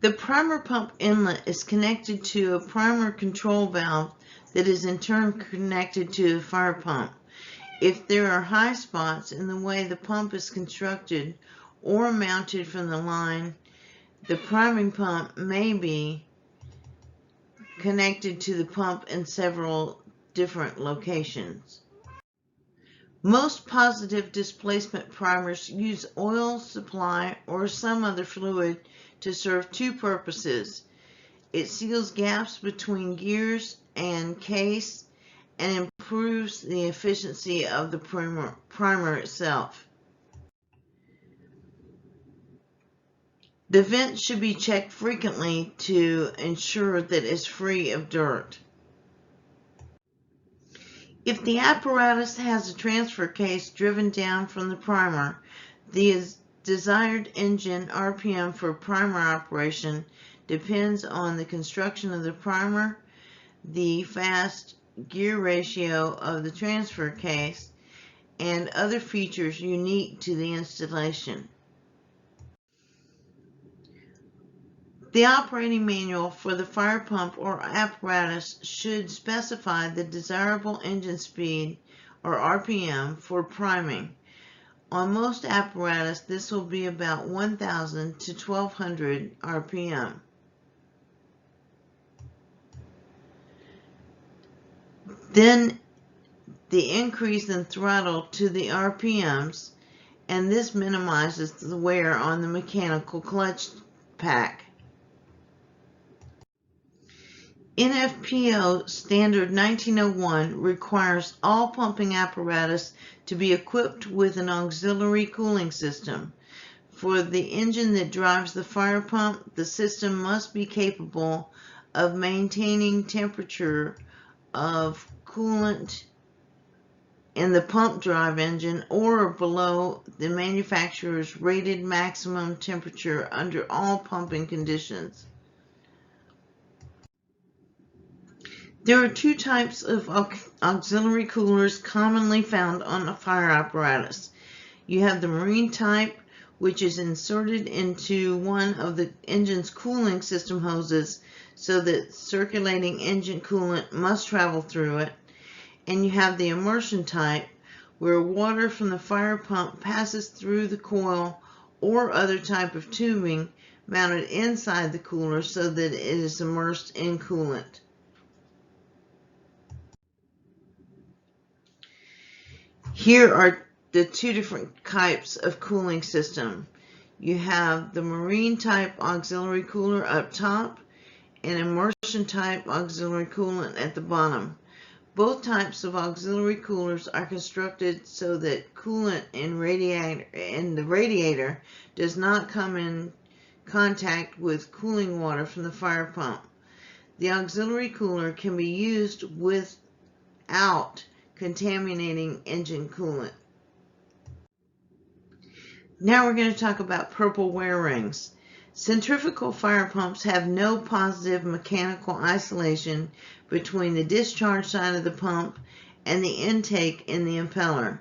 The primer pump inlet is connected to a primer control valve that is in turn connected to the fire pump. If there are high spots in the way the pump is constructed or mounted from the line, the priming pump may be connected to the pump in several different locations. Most positive displacement primers use oil supply or some other fluid to serve two purposes. It seals gaps between gears and case and improves the efficiency of the primer itself. The vent should be checked frequently to ensure that it's free of dirt. If the apparatus has a transfer case driven down from the primer, the desired engine RPM for primer operation depends on the construction of the primer, the fast gear ratio of the transfer case, and other features unique to the installation. The operating manual for the fire pump or apparatus should specify the desirable engine speed or RPM for priming. On most apparatus, this will be about 1,000 to 1,200 RPM. Then the increase in throttle to the RPMs, and this minimizes the wear on the mechanical clutch pack. NFPA Standard 1901 requires all pumping apparatus to be equipped with an auxiliary cooling system. For the engine that drives the fire pump, the system must be capable of maintaining temperature of coolant in the pump drive engine or below the manufacturer's rated maximum temperature under all pumping conditions. There are two types of auxiliary coolers commonly found on a fire apparatus. You have the marine type, which is inserted into one of the engine's cooling system hoses so that circulating engine coolant must travel through it. And you have the immersion type, where water from the fire pump passes through the coil or other type of tubing mounted inside the cooler so that it is immersed in coolant. Here are the two different types of cooling system. You have the marine type auxiliary cooler up top and immersion type auxiliary coolant at the bottom. Both types of auxiliary coolers are constructed so that coolant in the radiator does not come in contact with cooling water from the fire pump. The auxiliary cooler can be used without contaminating engine coolant. Now we're going to talk about purple wear rings. Centrifugal fire pumps have no positive mechanical isolation between the discharge side of the pump and the intake in the impeller.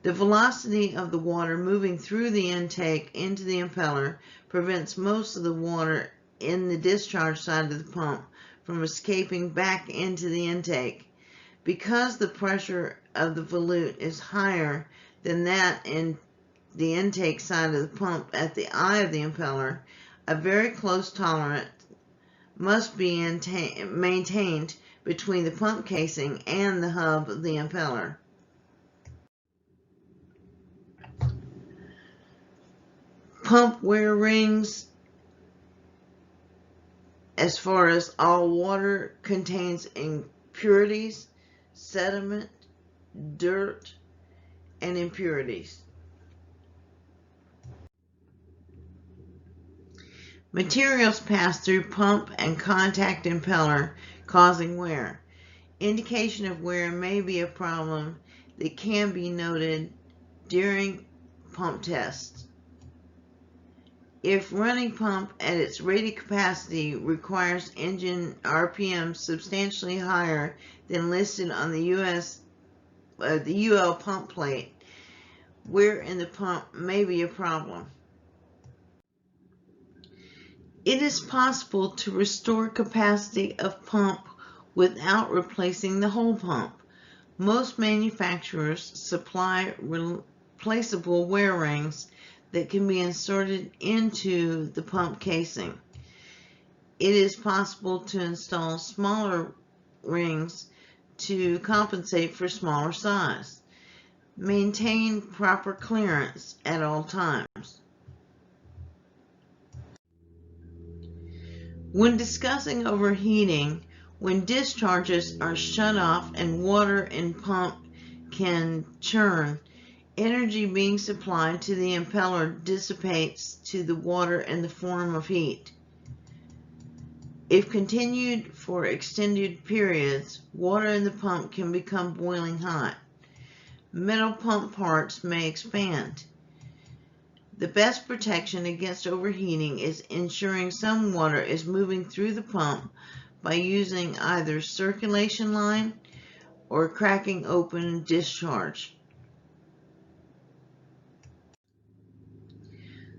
The velocity of the water moving through the intake into the impeller prevents most of the water in the discharge side of the pump from escaping back into the intake. Because the pressure of the volute is higher than that in the intake side of the pump at the eye of the impeller, a very close tolerance must be maintained between the pump casing and the hub of the impeller. Pump wear rings, as far as all water, contains impurities, sediment, dirt, and impurities. Materials pass through pump and contact impeller, causing wear. Indication of wear may be a problem that can be noted during pump tests. If running pump at its rated capacity requires engine RPM substantially higher than listed on the UL pump plate, wear in the pump may be a problem. It is possible to restore capacity of pump without replacing the whole pump. Most manufacturers supply replaceable wear rings that can be inserted into the pump casing. It is possible to install smaller rings to compensate for smaller size. Maintain proper clearance at all times. When discussing overheating, when discharges are shut off and water in pump can churn, energy being supplied to the impeller dissipates to the water in the form of heat. If continued for extended periods, water in the pump can become boiling hot. Metal pump parts may expand. The best protection against overheating is ensuring some water is moving through the pump by using either circulation line or cracking open discharge.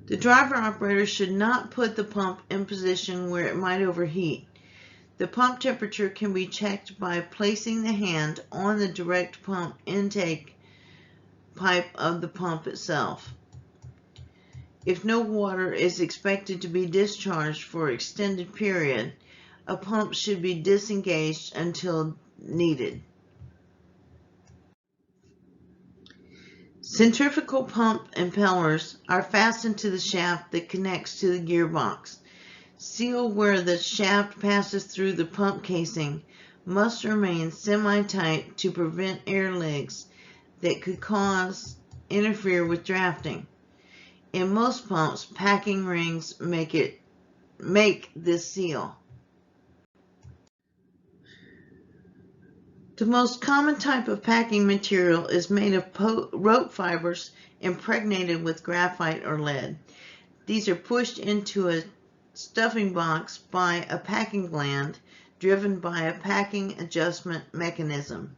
The driver operator should not put the pump in position where it might overheat. The pump temperature can be checked by placing the hand on the direct pump intake pipe of the pump itself. If no water is expected to be discharged for an extended period, a pump should be disengaged until needed. Centrifugal pump impellers are fastened to the shaft that connects to the gearbox. Seal where the shaft passes through the pump casing must remain semi-tight to prevent air leaks that could interfere with drafting. In most pumps, packing rings make this seal. The most common type of packing material is made of rope fibers impregnated with graphite or lead. These are pushed into a stuffing box by a packing gland driven by a packing adjustment mechanism.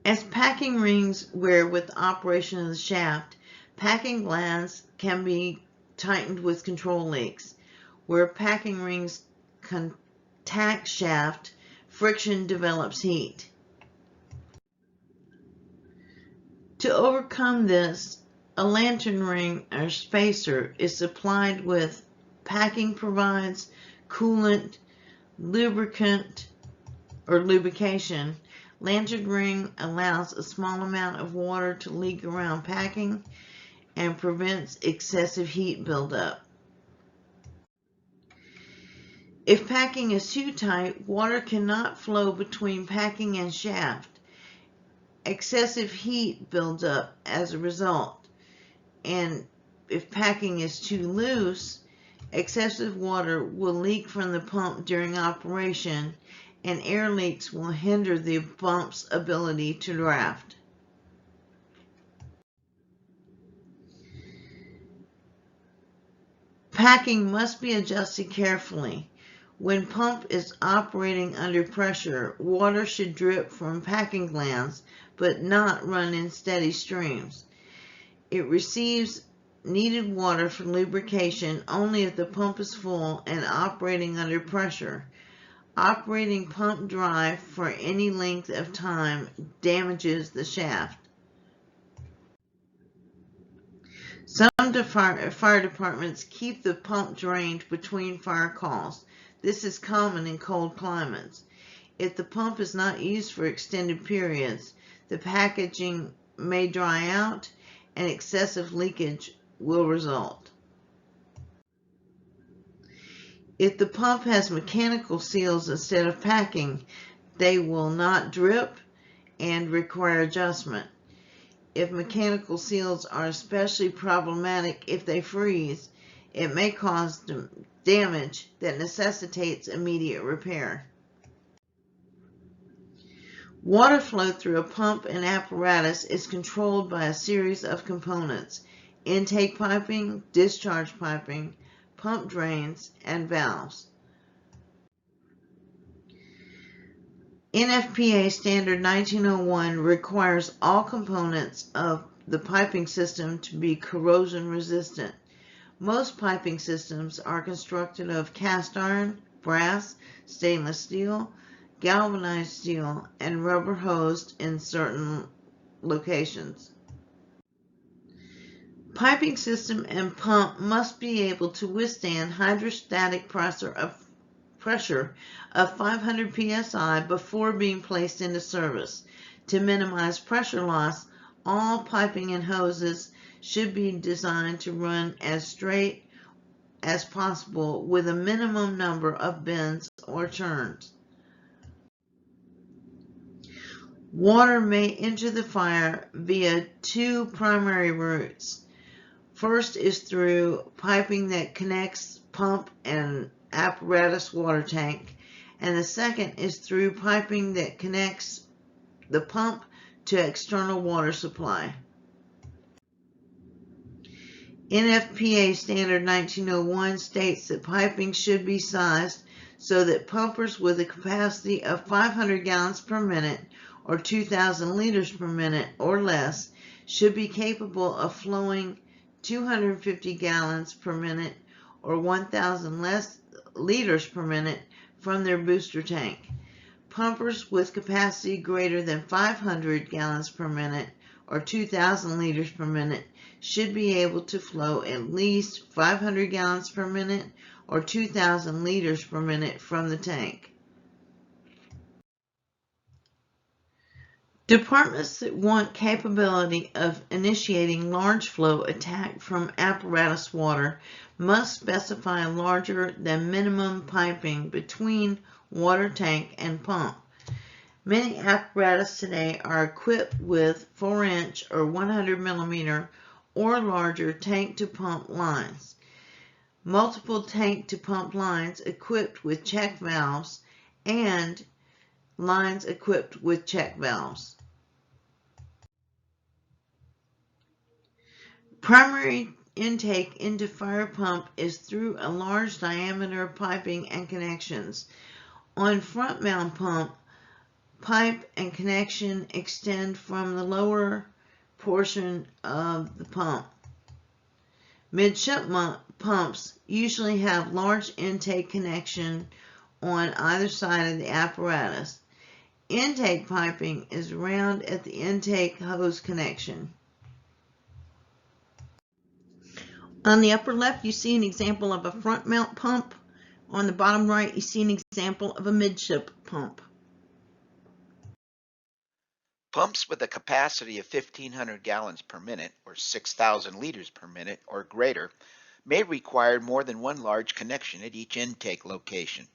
As packing rings wear with operation of the shaft, packing glands can be tightened with control leaks. Where packing rings contact shaft, friction develops heat. To overcome this, a lantern ring or spacer is supplied with packing provides coolant, lubricant, or lubrication. Lantern ring allows a small amount of water to leak around packing and prevents excessive heat buildup. If packing is too tight, water cannot flow between packing and shaft. Excessive heat builds up as a result. And if packing is too loose, excessive water will leak from the pump during operation, and air leaks will hinder the pump's ability to draft. Packing must be adjusted carefully. When pump is operating under pressure, water should drip from packing glands, but not run in steady streams. It receives needed water for lubrication only if the pump is full and operating under pressure. Operating pump dry for any length of time damages the shaft. Some fire departments keep the pump drained between fire calls. This is common in cold climates. If the pump is not used for extended periods, the packaging may dry out and excessive leakage will result. If the pump has mechanical seals instead of packing, they will not drip and require adjustment. If mechanical seals are especially problematic if they freeze, it may cause damage that necessitates immediate repair. Water flow through a pump and apparatus is controlled by a series of components: intake piping, discharge piping, pump drains, and valves. NFPA Standard 1901 requires all components of the piping system to be corrosion resistant. Most piping systems are constructed of cast iron, brass, stainless steel, galvanized steel, and rubber hosed in certain locations. Piping system and pump must be able to withstand hydrostatic pressure of 500 psi before being placed into service. To minimize pressure loss, all piping and hoses should be designed to run as straight as possible with a minimum number of bends or turns. Water may enter the fire via two primary routes. First is through piping that connects pump and apparatus water tank, and the second is through piping that connects the pump to external water supply. NFPA Standard 1901 states that piping should be sized so that pumpers with a capacity of 500 gallons per minute or 2,000 liters per minute or less should be capable of flowing 250 gallons per minute or 1,000 less liters per minute from their booster tank. Pumpers with capacity greater than 500 gallons per minute or 2,000 liters per minute should be able to flow at least 500 gallons per minute or 2,000 liters per minute from the tank. Departments that want capability of initiating large flow attack from apparatus water must specify larger than minimum piping between water tank and pump. Many apparatus today are equipped with 4-inch or 100 millimeter or larger tank to pump lines. Multiple tank to pump lines equipped with check valves and lines equipped with check valves. Primary intake into fire pump is through a large diameter piping and connections. On front mount pump, pipe and connection extend from the lower portion of the pump. Midship pumps usually have large intake connection on either side of the apparatus. Intake piping is round at the intake hose connection. On the upper left, you see an example of a front mount pump. On the bottom right, you see an example of a midship pump. Pumps with a capacity of 1,500 gallons per minute or 6,000 liters per minute or greater may require more than one large connection at each intake location.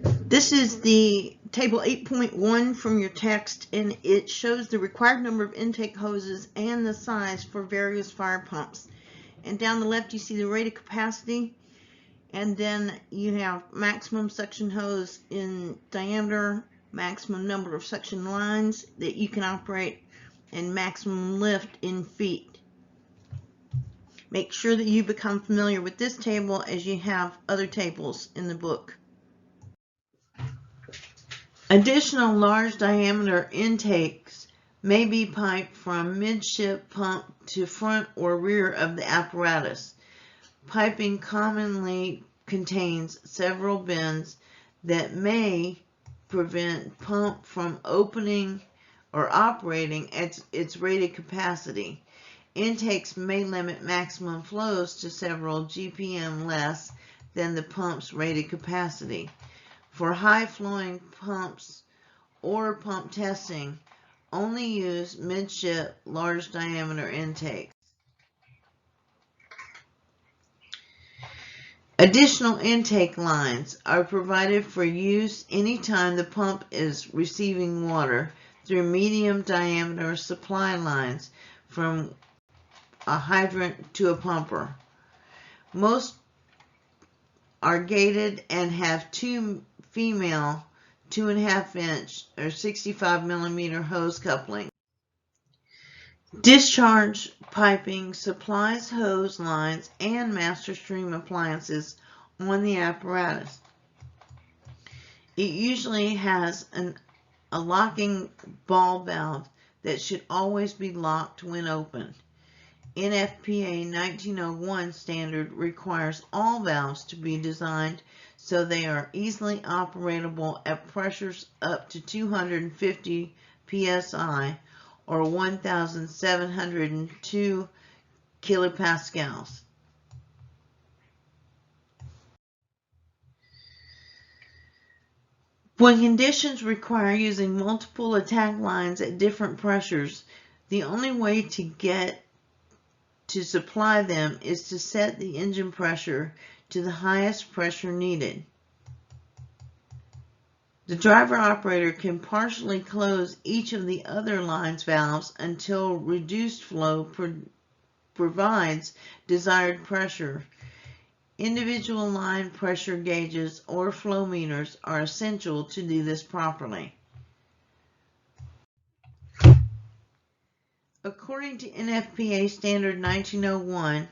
This is the table 8.1 from your text, and it shows the required number of intake hoses and the size for various fire pumps. And down the left you see the rated capacity, and then you have maximum suction hose in diameter, maximum number of suction lines that you can operate, and maximum lift in feet. Make sure that you become familiar with this table as you have other tables in the book. Additional large diameter intakes may be piped from midship pump to front or rear of the apparatus. Piping commonly contains several bends that may prevent pump from opening or operating at its rated capacity. Intakes may limit maximum flows to several GPM less than the pump's rated capacity. For high-flowing pumps or pump testing, only use midship large diameter intakes. Additional intake lines are provided for use anytime the pump is receiving water through medium diameter supply lines from a hydrant to a pumper. Most are gated and have two female 2.5-inch or 65 millimeter hose coupling. Discharge piping supplies hose lines and master stream appliances on the apparatus. It usually has a locking ball valve that should always be locked when opened. NFPA 1901 standard requires all valves to be designed so they are easily operatable at pressures up to 250 psi or 1,702 kilopascals. When conditions require using multiple attack lines at different pressures, the only way to get to supply them is to set the engine pressure to the highest pressure needed. The driver operator can partially close each of the other line's valves until reduced flow provides desired pressure. Individual line pressure gauges or flow meters are essential to do this properly. According to NFPA Standard 1901,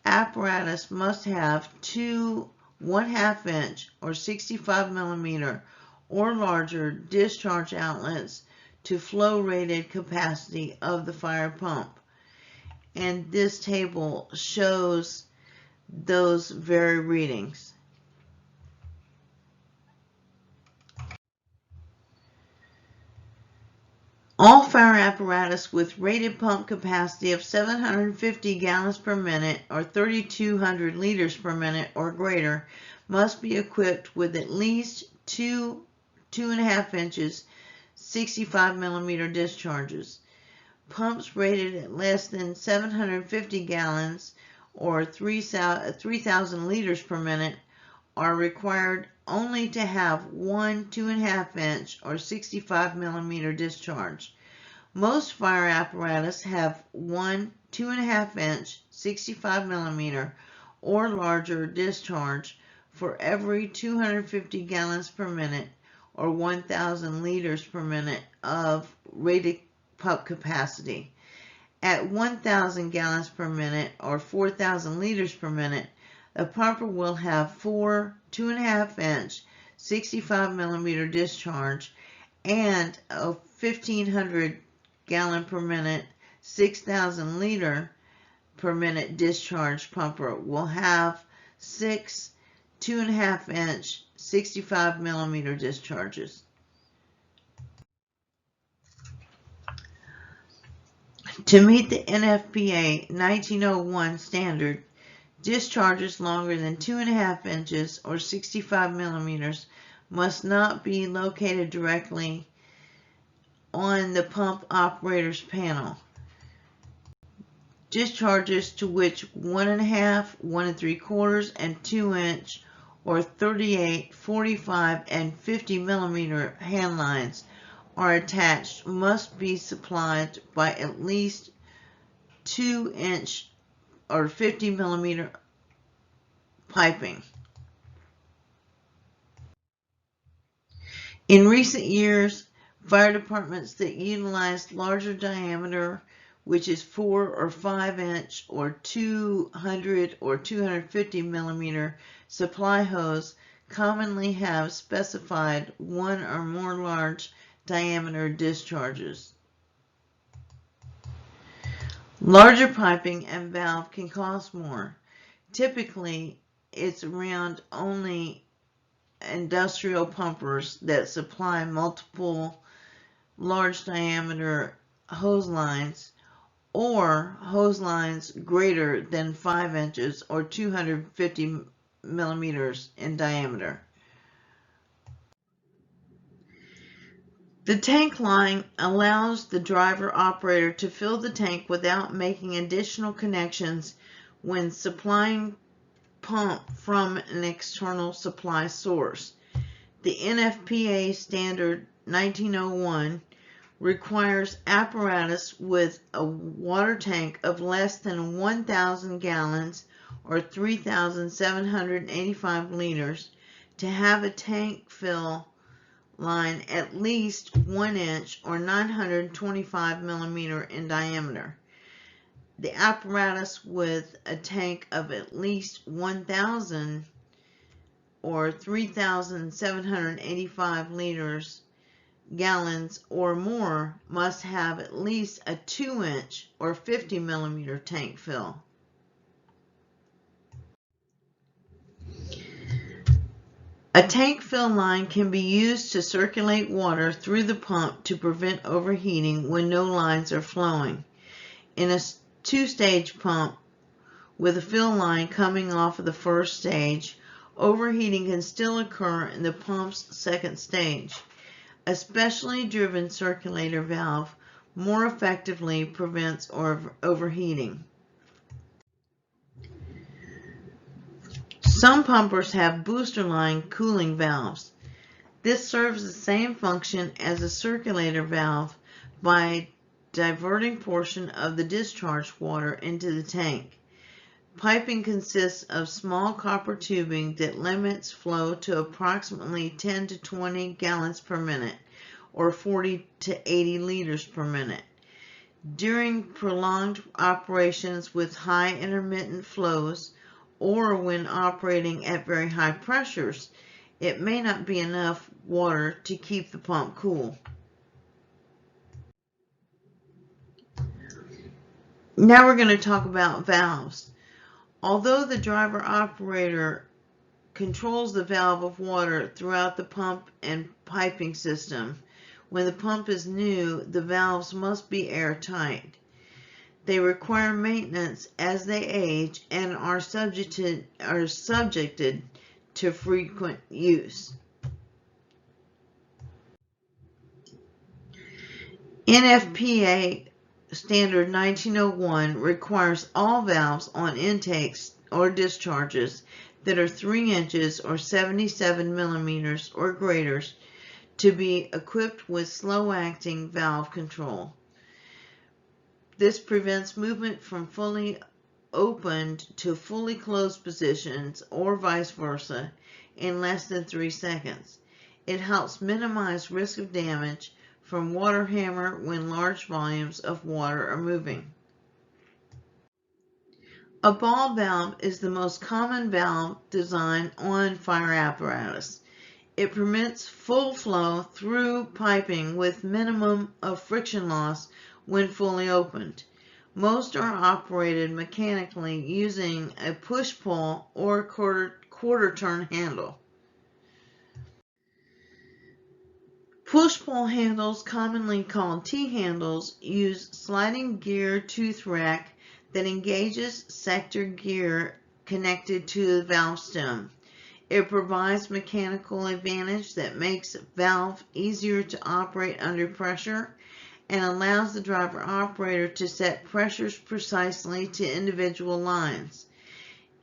apparatus must have two 1/2-inch or 65 millimeter or larger discharge outlets to flow rated capacity of the fire pump. And this table shows those very readings. All fire apparatus with rated pump capacity of 750 gallons per minute or 3,200 liters per minute or greater must be equipped with at least two 2.5 inches, 65 millimeter discharges. Pumps rated at less than 750 gallons or 3,000 liters per minute are required only to have one 2.5 inch or 65 millimeter discharge. Most fire apparatus have one 2.5 inch, 65 millimeter or larger discharge for every 250 gallons per minute or 1,000 liters per minute of rated pump capacity. At 1,000 gallons per minute or 4,000 liters per minute, a pumper will have four 2.5 inch, 65 millimeter discharge, and a 1,500 gallon per minute, 6,000 liter per minute discharge pumper will have six 2.5 inch, 65 millimeter discharges. To meet the NFPA 1901 standard, discharges longer than 2.5 inches or 65 millimeters must not be located directly on the pump operator's panel. Discharges to which 1.5, 1 3/4, and 2 inch or 38, 45, and 50 millimeter hand lines are attached must be supplied by at least 2 inch or 50 millimeter piping. In recent years, fire departments that utilized larger diameter, which is 4 or 5 inch or 200 or 250 millimeter supply hose, commonly have specified one or more large diameter discharges. Larger piping and valve can cost more. Typically, it's around only industrial pumpers that supply multiple large diameter hose lines or hose lines greater than 5 inches or 250 millimeters in diameter. The tank line allows the driver operator to fill the tank without making additional connections when supplying pump from an external supply source. The NFPA standard 1901 requires apparatus with a water tank of less than 1,000 gallons or 3,785 liters to have a tank fill line at least 1 inch or 925 millimeter in diameter. The apparatus with a tank of at least 1,000 or 3,785 gallons or more must have at least a 2 inch or 50 millimeter tank fill. A tank fill line can be used to circulate water through the pump to prevent overheating when no lines are flowing. In a two-stage pump with a fill line coming off of the first stage, overheating can still occur in the pump's second stage. A specially driven circulator valve more effectively prevents overheating. Some pumpers have booster line cooling valves. This serves the same function as a circulator valve by diverting portion of the discharge water into the tank. Piping consists of small copper tubing that limits flow to approximately 10 to 20 gallons per minute or 40 to 80 liters per minute. During prolonged operations with high intermittent flows or when operating at very high pressures, it may not be enough water to keep the pump cool. Now we're going to talk about valves. Although the driver operator controls the valve of water throughout the pump and piping system, when the pump is new, the valves must be airtight. They require maintenance as they age and are subjected to frequent use. NFPA Standard 1901 requires all valves on intakes or discharges that are 3 inches or 77 millimeters or greater to be equipped with slow-acting valve control. This prevents movement from fully opened to fully closed positions or vice versa in less than 3 seconds. It helps minimize risk of damage from water hammer when large volumes of water are moving. A ball valve is the most common valve design on fire apparatus. It permits full flow through piping with minimum of friction loss when fully opened. Most are operated mechanically using a push-pull or quarter-turn handle. Push-pull handles, commonly called T-handles, use sliding gear tooth rack that engages sector gear connected to the valve stem. It provides mechanical advantage that makes the valve easier to operate under pressure and allows the driver operator to set pressures precisely to individual lines.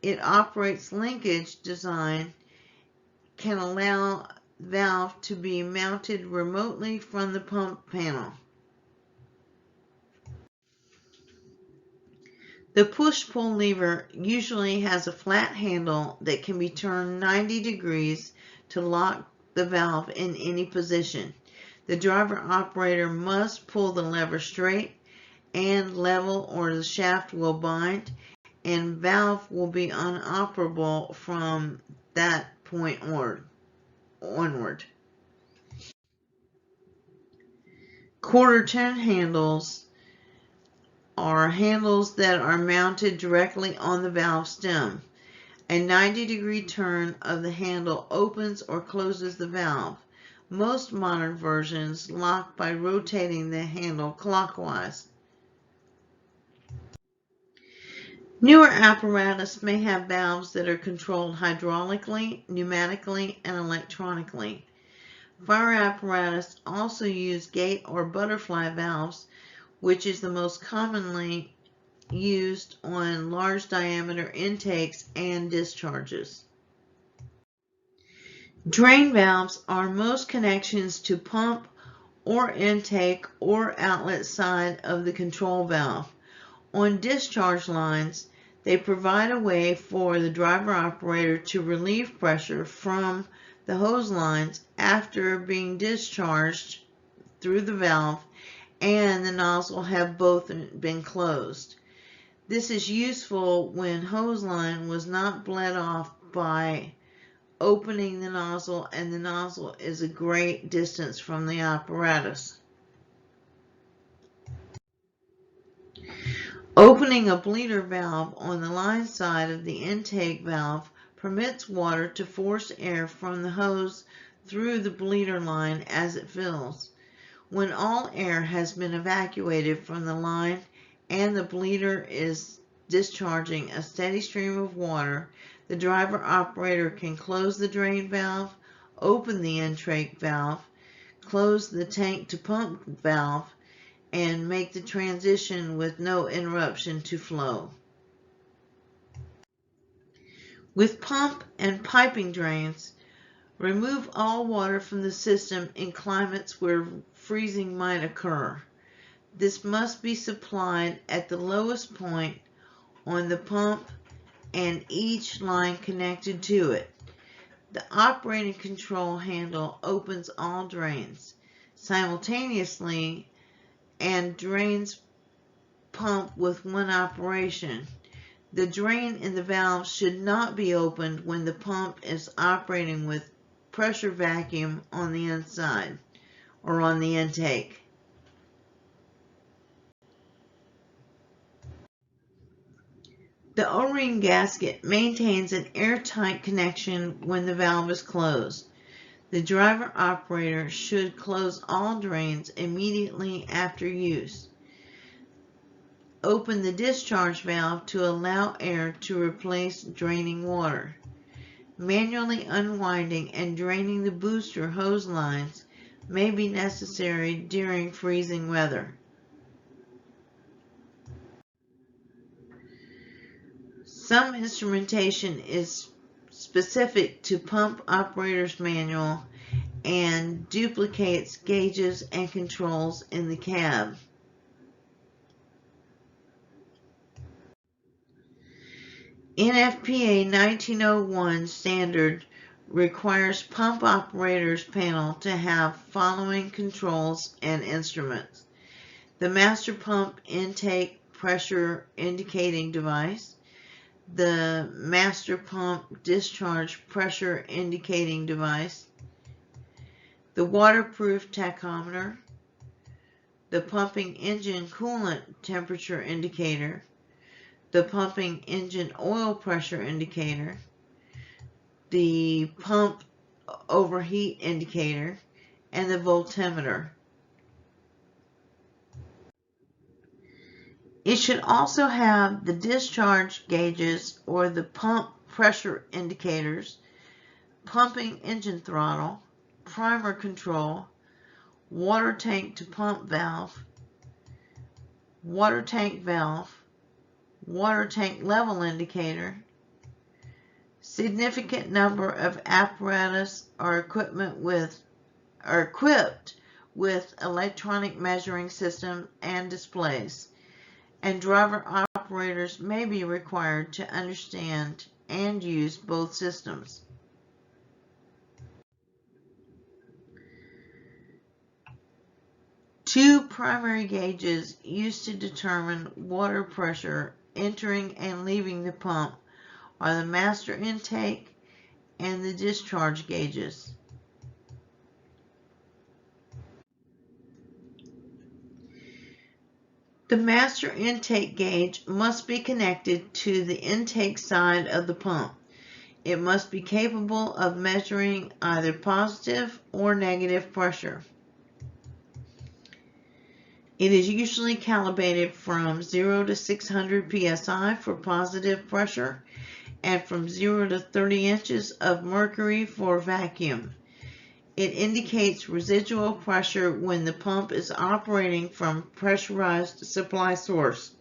It operates linkage design, can allow valve to be mounted remotely from the pump panel. The push-pull lever usually has a flat handle that can be turned 90 degrees to lock the valve in any position. The driver operator must pull the lever straight and level or the shaft will bind and valve will be inoperable from that point onward. Quarter-turn handles are handles that are mounted directly on the valve stem. A 90-degree turn of the handle opens or closes the valve. Most modern versions lock by rotating the handle clockwise. Newer apparatus may have valves that are controlled hydraulically, pneumatically, and electronically. Fire apparatus also use gate or butterfly valves, which is the most commonly used on large diameter intakes and discharges. Drain valves are most connections to pump or intake or outlet side of the control valve. On discharge lines, they provide a way for the driver operator to relieve pressure from the hose lines after being discharged through the valve and the nozzle have both been closed. This is useful when hose line was not bled off by opening the nozzle and the nozzle is a great distance from the apparatus. Opening a bleeder valve on the line side of the intake valve permits water to force air from the hose through the bleeder line as it fills. When all air has been evacuated from the line and the bleeder is discharging a steady stream of water, the driver operator can close the drain valve, open the intake valve, close the tank to pump valve, and make the transition with no interruption to flow. With pump and piping drains, remove all water from the system in climates where freezing might occur. This must be supplied at the lowest point on the pump and each line connected to it. The operating control handle opens all drains simultaneously and drains pump with one operation. The drain in the valve should not be opened when the pump is operating with pressure vacuum on the inside or on the intake. The O-ring gasket maintains an airtight connection when the valve is closed. The driver operator should close all drains immediately after use. Open the discharge valve to allow air to replace draining water. Manually unwinding and draining the booster hose lines may be necessary during freezing weather. Some instrumentation is specific to pump operator's manual and duplicates gauges and controls in the cab. NFPA 1901 standard requires pump operator's panel to have following controls and instruments: the master pump intake pressure indicating device, the master pump discharge pressure indicating device, the waterproof tachometer, the pumping engine coolant temperature indicator, the pumping engine oil pressure indicator, the pump overheat indicator, and the voltmeter. It should also have the discharge gauges or the pump pressure indicators, pumping engine throttle, primer control, water tank to pump valve, water tank valve, water tank level indicator. Significant number of apparatus are equipped with electronic measuring system and displays, and driver operators may be required to understand and use both systems. Two primary gauges used to determine water pressure entering and leaving the pump are the master intake and the discharge gauges. The master intake gauge must be connected to the intake side of the pump. It must be capable of measuring either positive or negative pressure. It is usually calibrated from 0 to 600 psi for positive pressure and from 0 to 30 inches of mercury for vacuum. It indicates residual pressure when the pump is operating from pressurized supply source.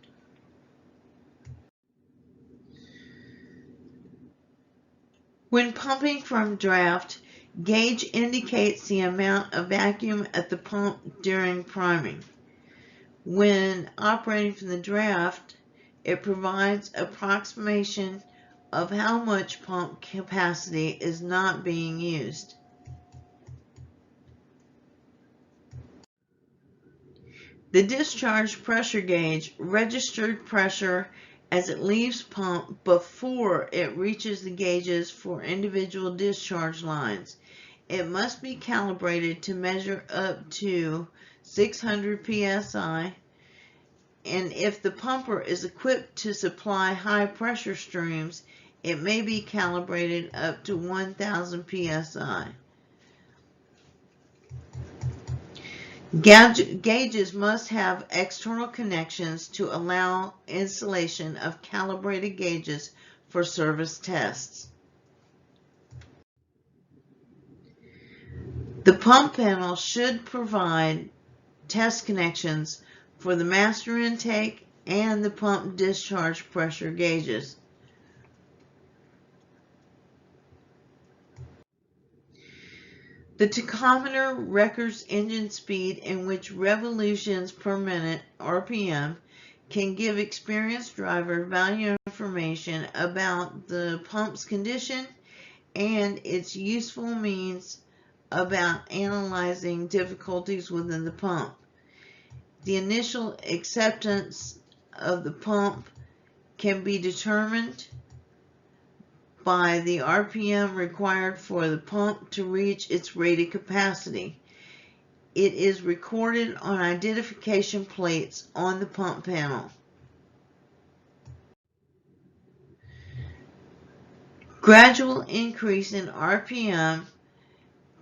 When pumping from draft, gauge indicates the amount of vacuum at the pump during priming. When operating from the draft, it provides approximation of how much pump capacity is not being used. The discharge pressure gauge registered pressure as it leaves pump before it reaches the gauges for individual discharge lines. It must be calibrated to measure up to 600 psi, and if the pumper is equipped to supply high pressure streams, it may be calibrated up to 1000 psi. Gauges must have external connections to allow installation of calibrated gauges for service tests. The pump panel should provide test connections for the master intake and the pump discharge pressure gauges. The tachometer records engine speed, in which revolutions per minute, RPM, can give experienced driver valuable information about the pump's condition and its useful means about analyzing difficulties within the pump. The initial acceptance of the pump can be determined by the RPM required for the pump to reach its rated capacity. It is recorded on identification plates on the pump panel. Gradual increase in RPM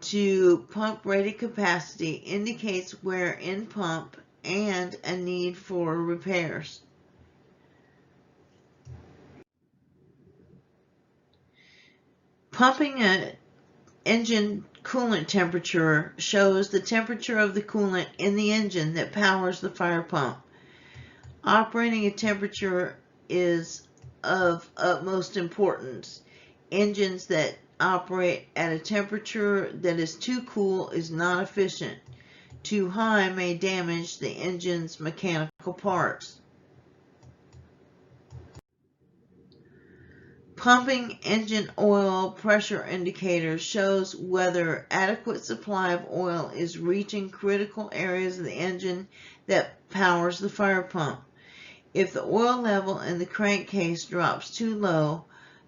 to pump rated capacity indicates wear in pump and a need for repairs. Pumping an engine coolant temperature shows the temperature of the coolant in the engine that powers the fire pump. Operating at temperature is of utmost importance. Engines that operate at a temperature that is too cool is not efficient. Too high may damage the engine's mechanical parts. Pumping engine oil pressure indicator shows whether adequate supply of oil is reaching critical areas of the engine that powers the fire pump. If the oil level in the crankcase drops too low,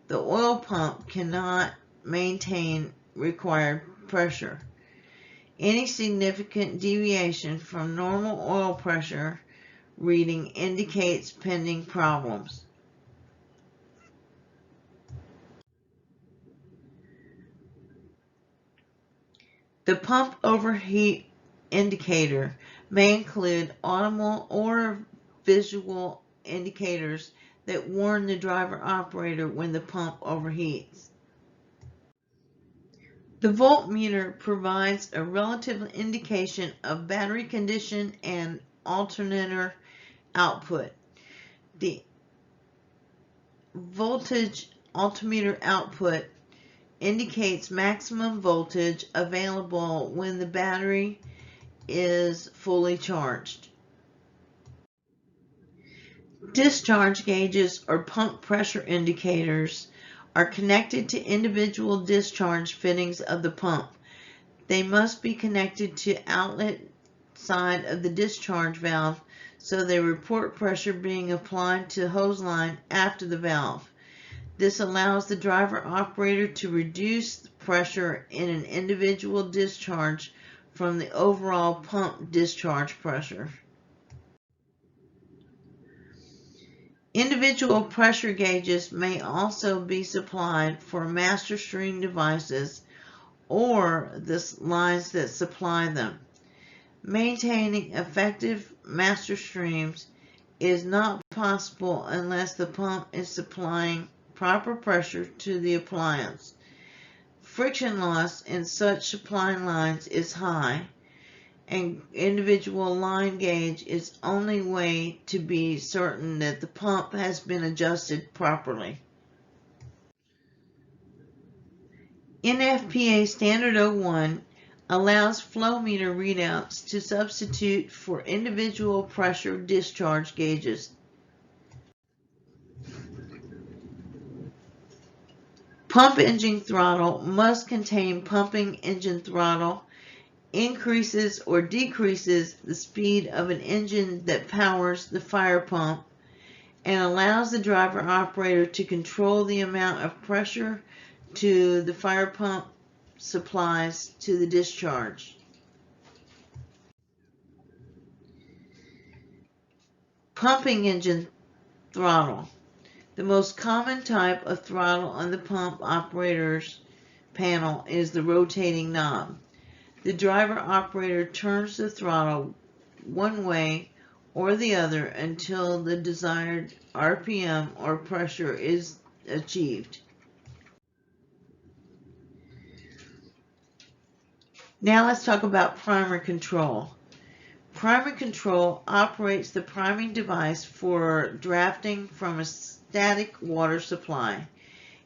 the oil pump cannot maintain required pressure. Any significant deviation from normal oil pressure reading indicates pending problems. The pump overheat indicator may include audible or visual indicators that warn the driver-operator when the pump overheats. The voltmeter provides a relative indication of battery condition and alternator output. The voltage altimeter output indicates maximum voltage available when the battery is fully charged. Discharge gauges or pump pressure indicators are connected to individual discharge fittings of the pump. They must be connected to outlet side of the discharge valve so they report pressure being applied to the hose line after the valve. This allows the driver operator to reduce the pressure in an individual discharge from the overall pump discharge pressure. Individual pressure gauges may also be supplied for master stream devices or the lines that supply them. Maintaining effective master streams is not possible unless the pump is supplying proper pressure to the appliance. Friction loss in such supply lines is high, and individual line gauge is only way to be certain that the pump has been adjusted properly. NFPA Standard 01 allows flow meter readouts to substitute for individual pressure discharge gauges. Pump engine throttle must contain pumping engine throttle, increases or decreases the speed of an engine that powers the fire pump, and allows the driver operator to control the amount of pressure to the fire pump supplies to the discharge. Pumping engine throttle. The most common type of throttle on the pump operator's panel is the rotating knob. The driver operator turns the throttle one way or the other until the desired RPM or pressure is achieved. Now let's talk about primer control. Primer control operates the priming device for drafting from a static water supply.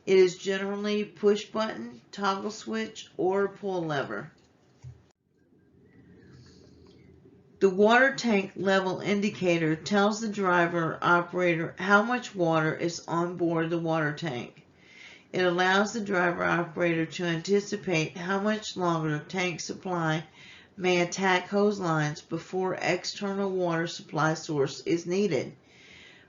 It is generally push button, toggle switch, or pull lever. The water tank level indicator tells the driver operator how much water is on board the water tank. It allows the driver operator to anticipate how much longer tank supply may attack hose lines before external water supply source is needed.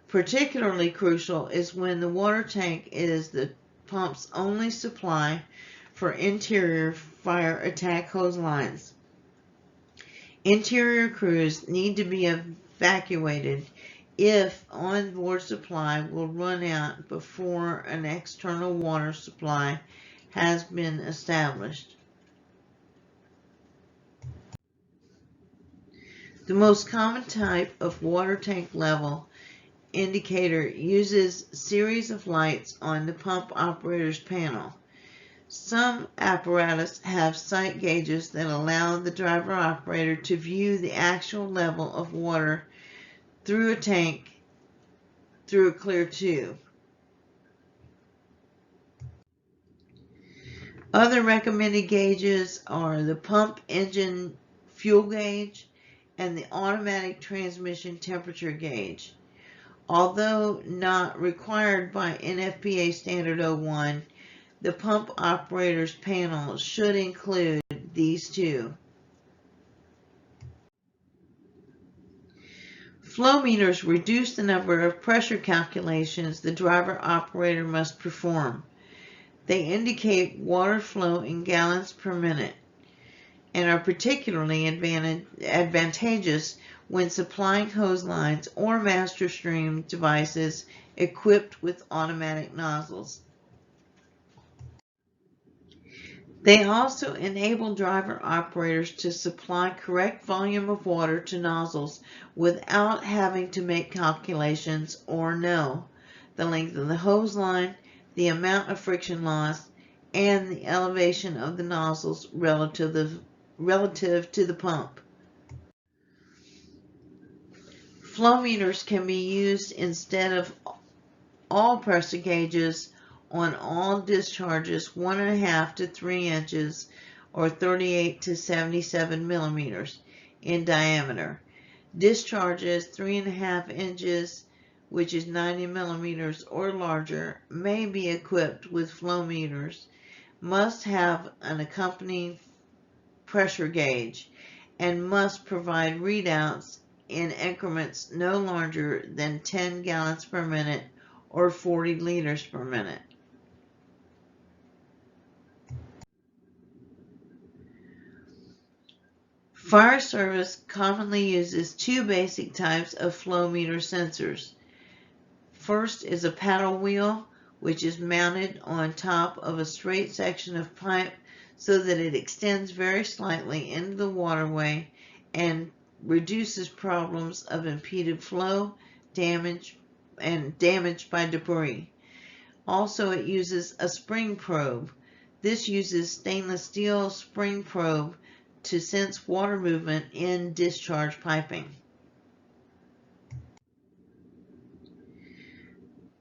Particularly crucial is when the water tank is the pump's only supply for interior fire attack hose lines. Interior crews need to be evacuated if onboard supply will run out before an external water supply has been established. The most common type of water tank level indicator uses a series of lights on the pump operator's panel. Some apparatus have sight gauges that allow the driver operator to view the actual level of water through a tank through a clear tube. Other recommended gauges are the pump engine fuel gauge and the automatic transmission temperature gauge. Although not required by NFPA Standard 01, the pump operator's panel should include these two. Flow meters reduce the number of pressure calculations the driver operator must perform. They indicate water flow in gallons per minute and are particularly advantageous when supplying hose lines or master stream devices equipped with automatic nozzles. They also enable driver operators to supply correct volume of water to nozzles without having to make calculations or know the length of the hose line, the amount of friction loss, and the elevation of the nozzles relative to the pump. Flow meters can be used instead of all pressure gauges on all discharges 1.5 to 3 inches or 38 to 77 millimeters in diameter. Discharges 3.5 inches, which is 90 millimeters or larger, may be equipped with flow meters, must have an accompanying pressure gauge, and must provide readouts in increments no larger than 10 gallons per minute or 40 liters per minute. Fire service commonly uses two basic types of flow meter sensors. First is a paddle wheel, which is mounted on top of a straight section of pipe so that it extends very slightly into the waterway and reduces problems of impeded flow, damage by debris. Also, it uses a spring probe. This uses stainless steel spring probe to sense water movement in discharge piping.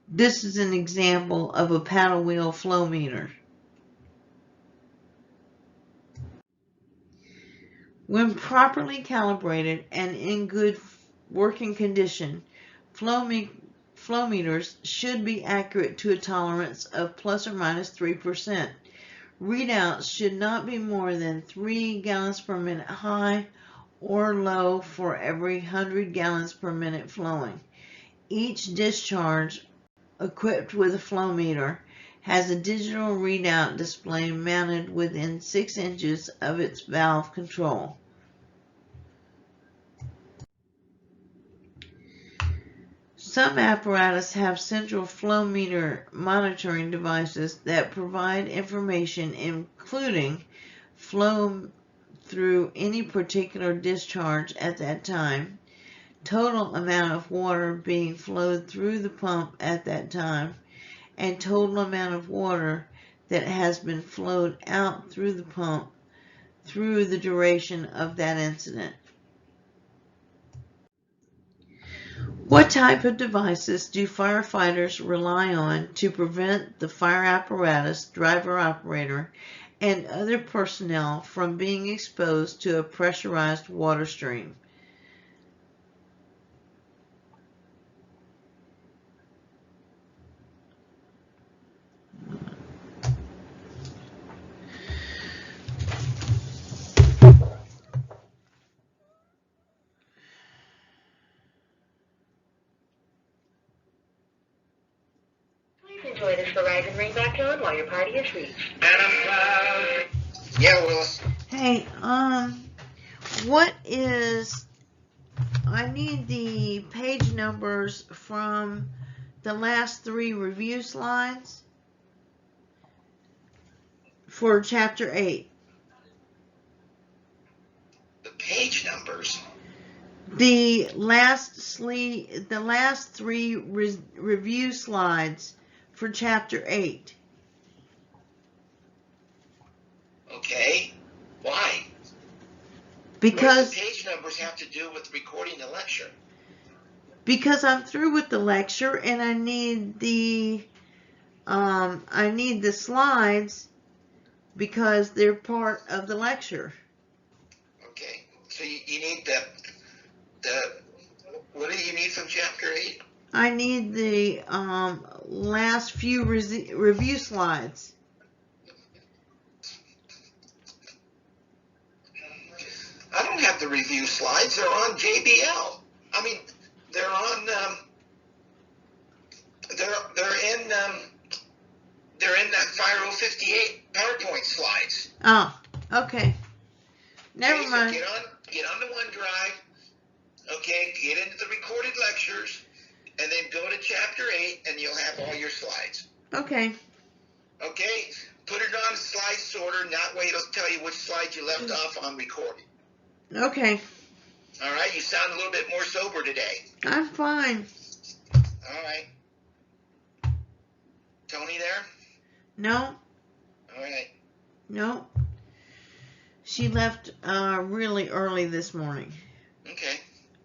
This is an example of a paddle wheel flow meter. When properly calibrated and in good working condition, flow meters should be accurate to a tolerance of plus or minus 3%. Readouts should not be more than 3 gallons per minute high or low for every 100 gallons per minute flowing. Each discharge equipped with a flow meter has a digital readout display mounted within 6 inches of its valve control. Some apparatus have central flow meter monitoring devices that provide information including flow through any particular discharge at that time, total amount of water being flowed through the pump at that time, and total amount of water that has been flowed out through the pump through the duration of that incident. What type of devices do firefighters rely on to prevent the fire apparatus, driver operator, and other personnel from being exposed to a pressurized water stream? Enjoy this Verizon ringback tone while your party is reached. Yeah, Willis. Hey, I need the page numbers from the last 3 review slides for chapter 8. The page numbers. The last 3 review slides for chapter 8. Okay. Why? Because what does the page numbers have to do with recording the lecture? Because I'm through with the lecture and I need the slides because they're part of the lecture. Okay. So you need what do you need from chapter 8? I need the last few review slides. I don't have the review slides. They're on JBL. I mean, they're on. They're in that Fire 058 PowerPoint slides. Oh, okay. Never So mind. get on the OneDrive. Okay, get into the recorded lectures, and then go to chapter 8, and you'll have all your slides. Okay. Okay, put it on slide sorter, and that way it'll tell you which slide you left off on recording. Okay. All right, you sound a little bit more sober today. I'm fine. All right. Tony there? No. All right. No. She left really early this morning. Okay.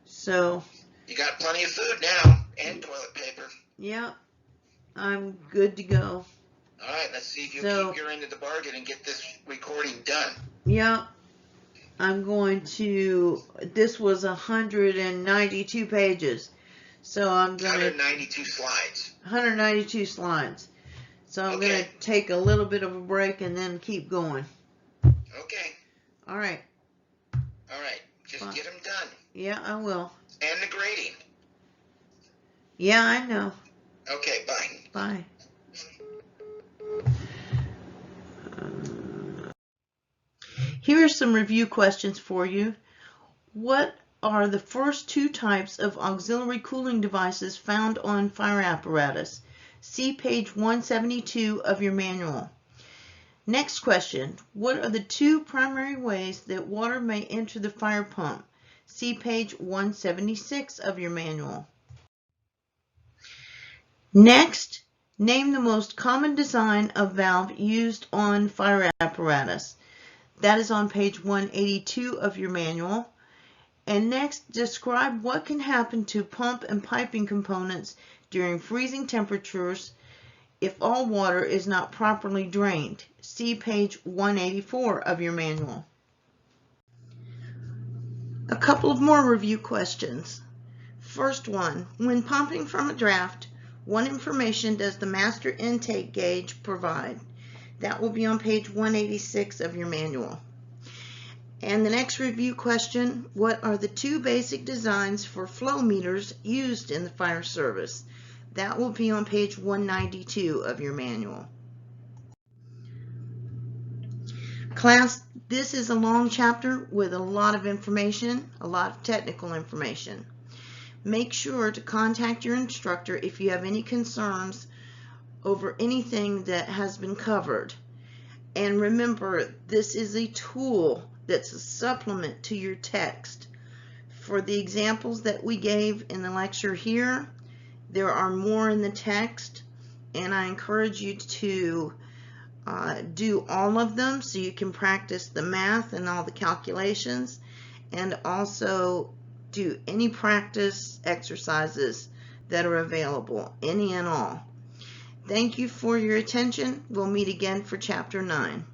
So. You got plenty of food now and toilet paper. Yeah. I'm good to go. All right, let's see if you keep your end of the bargain and get this recording done. Yeah. I'm going to, this was 192 pages. So I'm going to. 192 slides. 192 slides. So I'm going to take a little bit of a break and then keep going. Okay. All right. All right. Just get them done. Yeah, I will. And the grading. Yeah, I know. Okay, bye. Bye. Here are some review questions for you. What are the first two types of auxiliary cooling devices found on fire apparatus? See page 172 of your manual. Next question. What are the two primary ways that water may enter the fire pump? See page 176 of your manual. Next, name the most common design of valve used on fire apparatus. That is on page 182 of your manual. And next, describe what can happen to pump and piping components during freezing temperatures if all water is not properly drained. See page 184 of your manual. A couple of more review questions. First one, when pumping from a draft, what information does the master intake gauge provide? That will be on page 186 of your manual. And the next review question, what are the two basic designs for flow meters used in the fire service? That will be on page 192 of your manual. Class, this is a long chapter with a lot of information, a lot of technical information. Make sure to contact your instructor if you have any concerns over anything that has been covered. And remember, this is a tool that's a supplement to your text. For the examples that we gave in the lecture here, there are more in the text, and I encourage you to do all of them so you can practice the math and all the calculations, and also do any practice exercises that are available, any and all. Thank you for your attention. We'll meet again for Chapter 9.